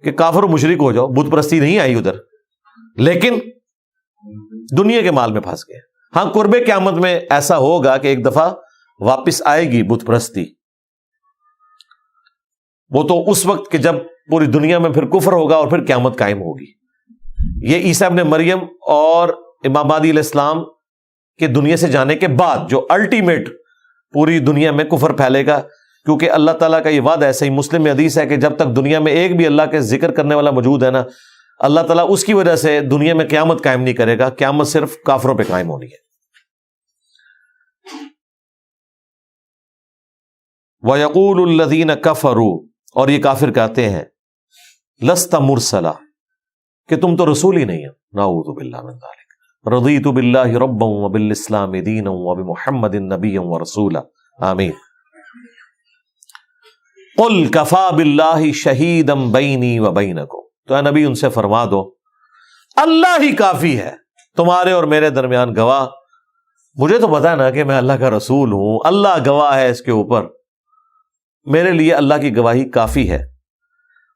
کہ کافر و مشرک ہو جاؤ, بت پرستی نہیں آئی ادھر, لیکن دنیا کے مال میں پھنس گئے. ہاں قرب قیامت میں ایسا ہوگا کہ ایک دفعہ واپس آئے گی بت پرستی. وہ تو اس وقت کہ جب پوری دنیا میں پھر کفر ہوگا اور پھر قیامت قائم ہوگی. یہ عیسیٰ ابن مریم اور امام مہدی علیہ السلام کے دنیا سے جانے کے بعد جو الٹیمیٹ پوری دنیا میں کفر پھیلے گا, کیونکہ اللہ تعالیٰ کا یہ وعدہ ہے, صحیح مسلم میں حدیث ہے کہ جب تک دنیا میں ایک بھی اللہ کے ذکر کرنے والا موجود ہے نا, اللہ تعالیٰ اس کی وجہ سے دنیا میں قیامت قائم نہیں کرے گا. قیامت صرف کافروں پہ قائم ہونی ہے. وَيَقُولُ الَّذِينَ كَفَرُوا, اور یہ کافر کہتے ہیں, لست مرسلا, کہ تم تو رسول ہی نہیں ہو. نعوذ باللہ من ذلک. رضیت باللہ ربا وبالاسلام دینا وبمحمد نبیا ورسولا, آمین. قل کفا باللہ شہیدا بینی وبینکم, تو اے نبی ان سے فرما دو اللہ ہی کافی ہے تمہارے اور میرے درمیان گواہ. مجھے تو پتا ہے نا کہ میں اللہ کا رسول ہوں, اللہ گواہ ہے اس کے اوپر, میرے لیے اللہ کی گواہی کافی ہے.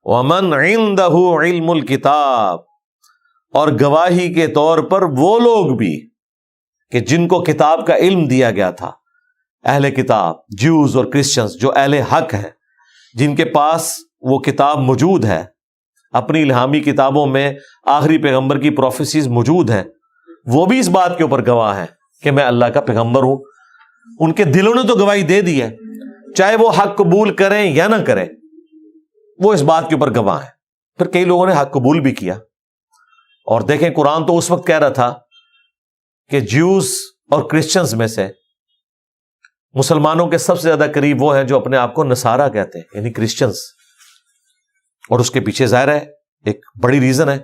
ومن عنده علم الکتاب, اور گواہی کے طور پر وہ لوگ بھی کہ جن کو کتاب کا علم دیا گیا تھا, اہل کتاب جیوز اور کرسچنز جو اہل حق ہیں, جن کے پاس وہ کتاب موجود ہے, اپنی الہامی کتابوں میں آخری پیغمبر کی پروفیسیز موجود ہیں, وہ بھی اس بات کے اوپر گواہ ہیں کہ میں اللہ کا پیغمبر ہوں. ان کے دلوں نے تو گواہی دے دی ہے, چاہے وہ حق قبول کریں یا نہ کریں, وہ اس بات کے اوپر گواہ ہیں. پھر کئی لوگوں نے حق قبول بھی کیا. اور دیکھیں قرآن تو اس وقت کہہ رہا تھا کہ جیوز اور کرسچنز میں سے مسلمانوں کے سب سے زیادہ قریب وہ ہیں جو اپنے آپ کو نصارہ کہتے ہیں, یعنی کرسچنز. اور اس کے پیچھے ظاہر ہے ایک بڑی ریزن ہے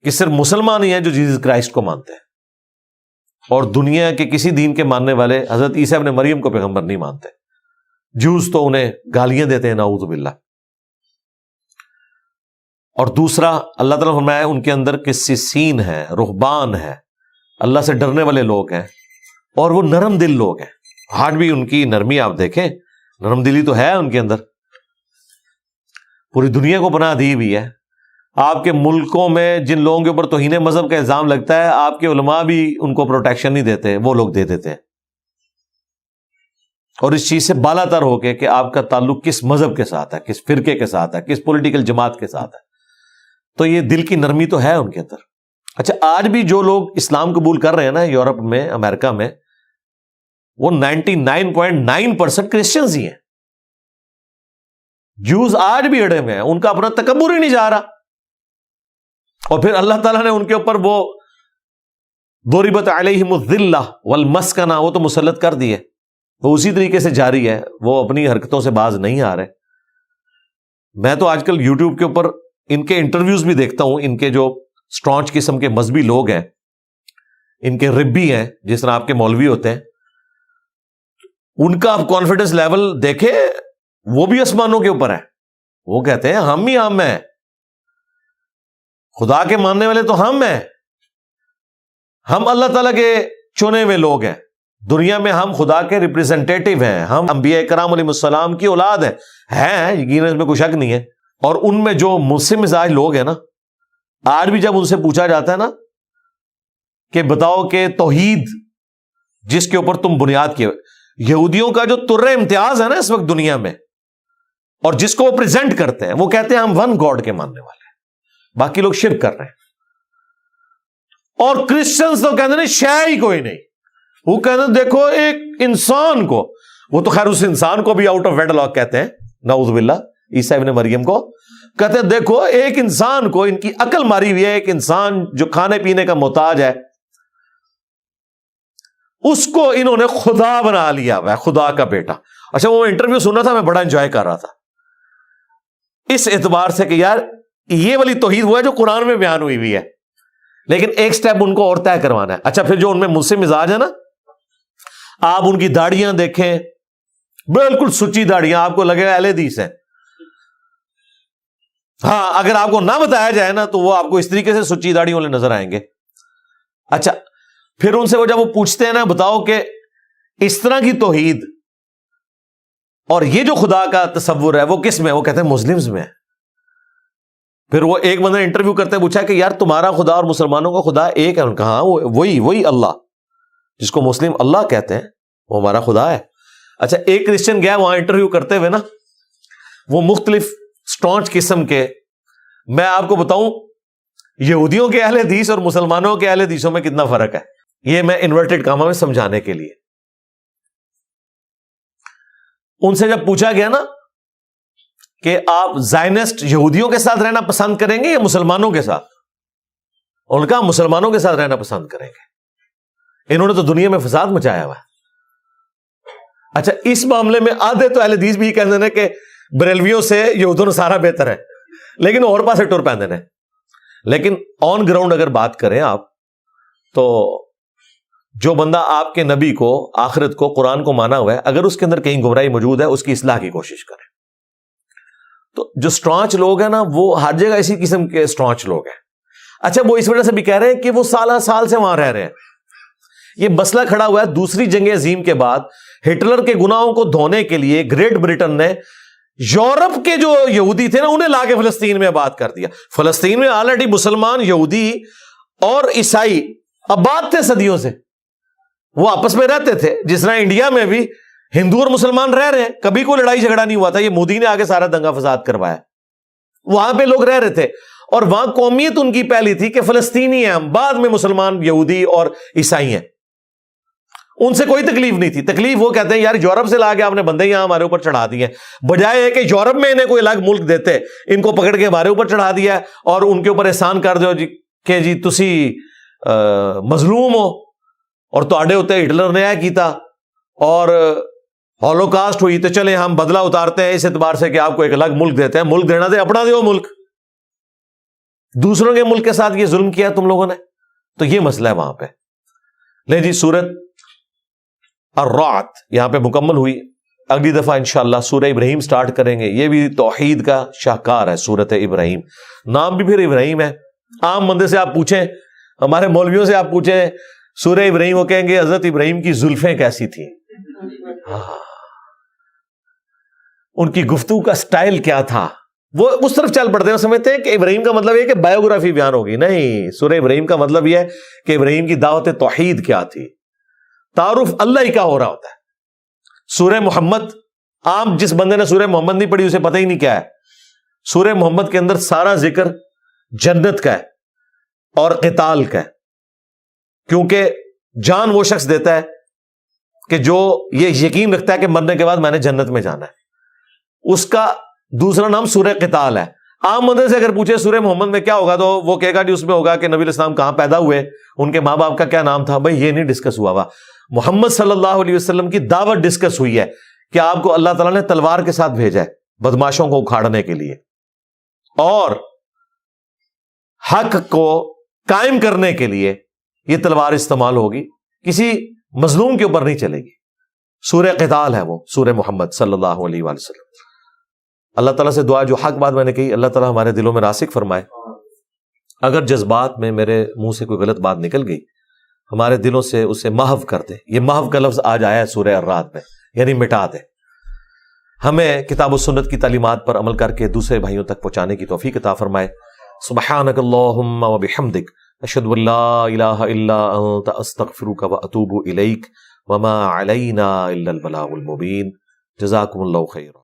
کہ صرف مسلمان ہی ہیں جو جیسس کرائسٹ کو مانتے ہیں, اور دنیا کے کسی دین کے ماننے والے حضرت عیسیٰ ابن مریم کو پیغمبر نہیں مانتے. جوز تو انہیں گالیاں دیتے ہیں, نعوذ باللہ. اور دوسرا اللہ تعالیٰ نے فرمایا ان کے اندر قسیسین ہے, رہبان ہے, اللہ سے ڈرنے والے لوگ ہیں, اور وہ نرم دل لوگ ہیں. ہارٹ بھی ان کی نرمی آپ دیکھیں, نرم دلی تو ہے ان کے اندر. پوری دنیا کو پناہ دی ہوئی ہے. آپ کے ملکوں میں جن لوگوں کے اوپر توہین مذہب کا الزام لگتا ہے, آپ کے علماء بھی ان کو پروٹیکشن نہیں دیتے, وہ لوگ دے دیتے ہیں. اور اس چیز سے بالا تر ہو کے کہ آپ کا تعلق کس مذہب کے ساتھ ہے, کس فرقے کے ساتھ ہے, کس پولیٹیکل جماعت کے ساتھ ہے. تو یہ دل کی نرمی تو ہے ان کے اندر. اچھا آج بھی جو لوگ اسلام قبول کر رہے ہیں نا یورپ میں, امریکہ میں, وہ 99.9% کرسچنز ہی ہیں. جوز آج بھی اڑے ہوئے ہیں, ان کا اپنا تکبر ہی نہیں جا رہا. اور پھر اللہ تعالیٰ نے ان کے اوپر وہ ضربت علیہم الذلہ والمسکنہ, وہ تو مسلط کر دیے, وہ اسی طریقے سے جاری ہے, وہ اپنی حرکتوں سے باز نہیں آ رہے. میں تو آج کل یوٹیوب کے اوپر ان کے انٹرویوز بھی دیکھتا ہوں. ان کے جو اسٹرانچ قسم کے مذہبی لوگ ہیں, ان کے ربی ہیں, جس طرح آپ کے مولوی ہوتے ہیں, ان کا آپ کانفیڈنس لیول دیکھیں, وہ بھی آسمانوں کے اوپر ہے. وہ کہتے ہیں ہم ہی ہم ہیں, خدا کے ماننے والے تو ہم ہیں, ہم اللہ تعالیٰ کے چنے ہوئے لوگ ہیں. دنیا میں ہم خدا کے ریپریزنٹیٹیو ہیں, ہم انبیاء کرام علیہ السلام کی اولاد ہیں. ہے یقیناً اس میں کوئی شک نہیں ہے. اور ان میں جو مسلم مزاج لوگ ہیں نا، آج بھی جب ان سے پوچھا جاتا ہے نا کہ بتاؤ کہ توحید جس کے اوپر تم بنیاد کیے، یہودیوں کا جو ترہ امتیاز ہے نا اس وقت دنیا میں، اور جس کو وہ پریزنٹ کرتے ہیں، وہ کہتے ہیں ہم ون گاڈ کے ماننے والے ہیں، باقی لوگ شرک کر رہے ہیں. اور کرسچنز تو کہتے ہیں شے ہی کوئی نہیں. وہ کہتے ہیں دیکھو ایک انسان کو، وہ تو خیر اس انسان کو بھی آؤٹ آف ویڈ لاک کہتے ہیں، نعوذ باللہ، عیسیٰ ابن مریم کو کہتے ہیں دیکھو ایک انسان کو، ان کی عقل ماری ہوئی ہے، ایک انسان جو کھانے پینے کا محتاج ہے، اس کو انہوں نے خدا بنا لیا ہوا ہے، خدا کا بیٹا. اچھا وہ انٹرویو سنا تھا، میں بڑا انجوائے کر رہا تھا اس اعتبار سے کہ یار یہ والی توحید وہ ہے جو قرآن میں بیان ہوئی ہوئی ہے، لیکن ایک سٹیپ ان کو اور طے کروانا ہے. اچھا پھر جو ان میں مسلم مزاج ہے نا، آپ ان کی داڑیاں دیکھیں، بالکل سچی داڑیاں، آپ کو لگے گا اہل حدیث ہیں. ہاں اگر آپ کو نہ بتایا جائے نا تو وہ آپ کو اس طریقے سے سچی داڑھی والے نظر آئیں گے. اچھا پھر ان سے وہ جب وہ پوچھتے ہیں نا بتاؤ کہ اس طرح کی توحید اور یہ جو خدا کا تصور ہے وہ کس میں، وہ کہتے ہیں مسلمز میں. پھر وہ ایک بندہ انٹرویو کرتے ہیں، پوچھا کہ یار تمہارا خدا اور مسلمانوں کا خدا ایک ہے؟ ان کا ہاں وہی اللہ جس کو مسلم اللہ کہتے ہیں وہ ہمارا خدا ہے. اچھا ایک کرسچن گیا وہاں انٹرویو کرتے ہوئے نا، وہ مختلف سٹانچ قسم کے، میں آپ کو بتاؤں یہودیوں کے اہل حدیث اور مسلمانوں کے اہل حدیثوں میں کتنا فرق ہے، یہ میں انورٹڈ کاما میں سمجھانے کے لیے. ان سے جب پوچھا گیا نا کہ آپ زائنسٹ یہودیوں کے ساتھ رہنا پسند کریں گے یا مسلمانوں کے ساتھ، ان کا مسلمانوں کے ساتھ رہنا پسند کریں گے، انہوں نے تو دنیا میں فساد مچایا ہوا ہے. اچھا اس معاملے میں آدھے تو اہل حدیث بھی کہتے ہیں کہ بریلویوں سے یہود و نصارہ بہتر ہے، لیکن اور پاسے ٹر پہنتے ہیں. لیکن آن گراؤنڈ اگر بات کریں آپ تو جو بندہ آپ کے نبی کو، آخرت کو، قرآن کو مانا ہوا ہے، اگر اس کے اندر کہیں گمراہی موجود ہے اس کی اصلاح کی کوشش کریں. تو جو سٹرانچ لوگ ہیں نا وہ ہر جگہ اسی قسم کے سٹرانچ لوگ ہیں. اچھا وہ اس وجہ سے بھی کہہ رہے ہیں کہ وہ سالہ سال سے وہاں رہ رہے ہیں. یہ مسئلہ کھڑا ہوا ہے دوسری جنگ عظیم کے بعد، ہٹلر کے گناہوں کو دھونے کے لیے گریٹ برٹن نے یورپ کے جو یہودی تھے نا انہیں لا کے فلسطین میں آباد کر دیا. فلسطین میں آلریڈی مسلمان، یہودی اور عیسائی آباد تھے صدیوں سے، وہ آپس میں رہتے تھے. جس طرح انڈیا میں بھی ہندو اور مسلمان رہ رہے ہیں، کبھی کوئی لڑائی جھگڑا نہیں ہوا تھا. یہ مودی نے آگے سارا دنگا فساد کروایا. وہاں پہ لوگ رہ رہے تھے اور وہاں قومیت ان کی پہلی تھی کہ فلسطینی ہیں ہم، بعد میں مسلمان، یہودی اور عیسائی ہیں. ان سے کوئی تکلیف نہیں تھی. تکلیف وہ کہتے ہیں یار یورپ سے لا کے آپ نے بندے یہاں ہمارے اوپر چڑھا دیے، بجائے ہے کہ یورپ میں انہیں کوئی الگ ملک دیتے، ان کو پکڑ کے ہمارے اوپر چڑھا دیا اور ان کے اوپر احسان کر دو کہ جی تسی مظلوم ہو اور تواڈے ہوتے ہٹلر نے یہ کیتا اور ہولوکاسٹ ہوئی، تو چلیں ہم بدلہ اتارتے ہیں اس اعتبار سے کہ آپ کو ایک الگ ملک دیتے ہیں. ملک دینا دے اپنا دیو ملک، دوسروں کے ملک کے ساتھ یہ ظلم کیا تم لوگوں نے. تو یہ مسئلہ ہے وہاں پہ. لے جی سورت الرعد یہاں پہ مکمل ہوئی. اگلی دفعہ انشاءاللہ سورہ ابراہیم سٹارٹ کریں گے. یہ بھی توحید کا شاہکار ہے سورت ابراہیم. نام بھی پھر ابراہیم ہے. عام بندے سے آپ پوچھیں، ہمارے مولویوں سے آپ پوچھیں سورہ ابراہیم، وہ کہیں گے حضرت ابراہیم کی زلفیں کیسی تھیں، ان کی گفتگو کا سٹائل کیا تھا. وہ اس طرف چل پڑتے ہیں، سمجھتے ہیں کہ ابراہیم کا مطلب یہ کہ بایوگرافی بیان ہوگی. نہیں، سورہ ابراہیم کا مطلب یہ ہے کہ ابراہیم کی دعوت توحید کیا تھی، تعارف اللہ ہی کا ہو رہا ہوتا ہے. سورہ محمد، عام جس بندے نے سورہ محمد نہیں پڑھی اسے پتہ ہی نہیں کیا ہے. سورہ محمد کے اندر سارا ذکر جنت کا ہے اور قتال کا ہے، کیونکہ جان وہ شخص دیتا ہے کہ جو یہ یقین رکھتا ہے کہ مرنے کے بعد میں نے جنت میں جانا ہے. اس کا دوسرا نام سورہ قتال ہے. عام بندے سے اگر پوچھے سورہ محمد میں کیا ہوگا تو وہ کہے گا کہ اس میں ہوگا کہ نبی علیہ السلام کہاں پیدا ہوئے، ان کے ماں باپ کا کیا نام تھا. بھائی یہ نہیں ڈسکس ہوا. محمد صلی اللہ علیہ وسلم کی دعوت ڈسکس ہوئی ہے کہ آپ کو اللہ تعالیٰ نے تلوار کے ساتھ بھیجا ہے بدماشوں کو اکھاڑنے کے لیے، اور حق کو قائم کرنے کے لیے یہ تلوار استعمال ہوگی، کسی مظلوم کے اوپر نہیں چلے گی. سورہ قتال ہے وہ سورہ محمد صلی اللہ علیہ وآلہ وسلم. اللہ تعالیٰ سے دعا جو حق بات میں نے کہی اللہ تعالیٰ ہمارے دلوں میں راسخ فرمائے. اگر جذبات میں میرے منہ سے کوئی غلط بات نکل گئی ہمارے دلوں سے اسے محو کر دے. یہ محو کا لفظ آج آیا ہے سورہ الرعد میں، یعنی مٹا دے. ہمیں کتاب و سنت کی تعلیمات پر عمل کر کے دوسرے بھائیوں تک پہنچانے کی توفیق عطا فرمائے. سبحانک اللہم و بحمدک اشہد ان لا الہ الا انت استغفرک و اتوب الیک وما علینا الا البلاغ المبین. جزاکم اللہ خیر.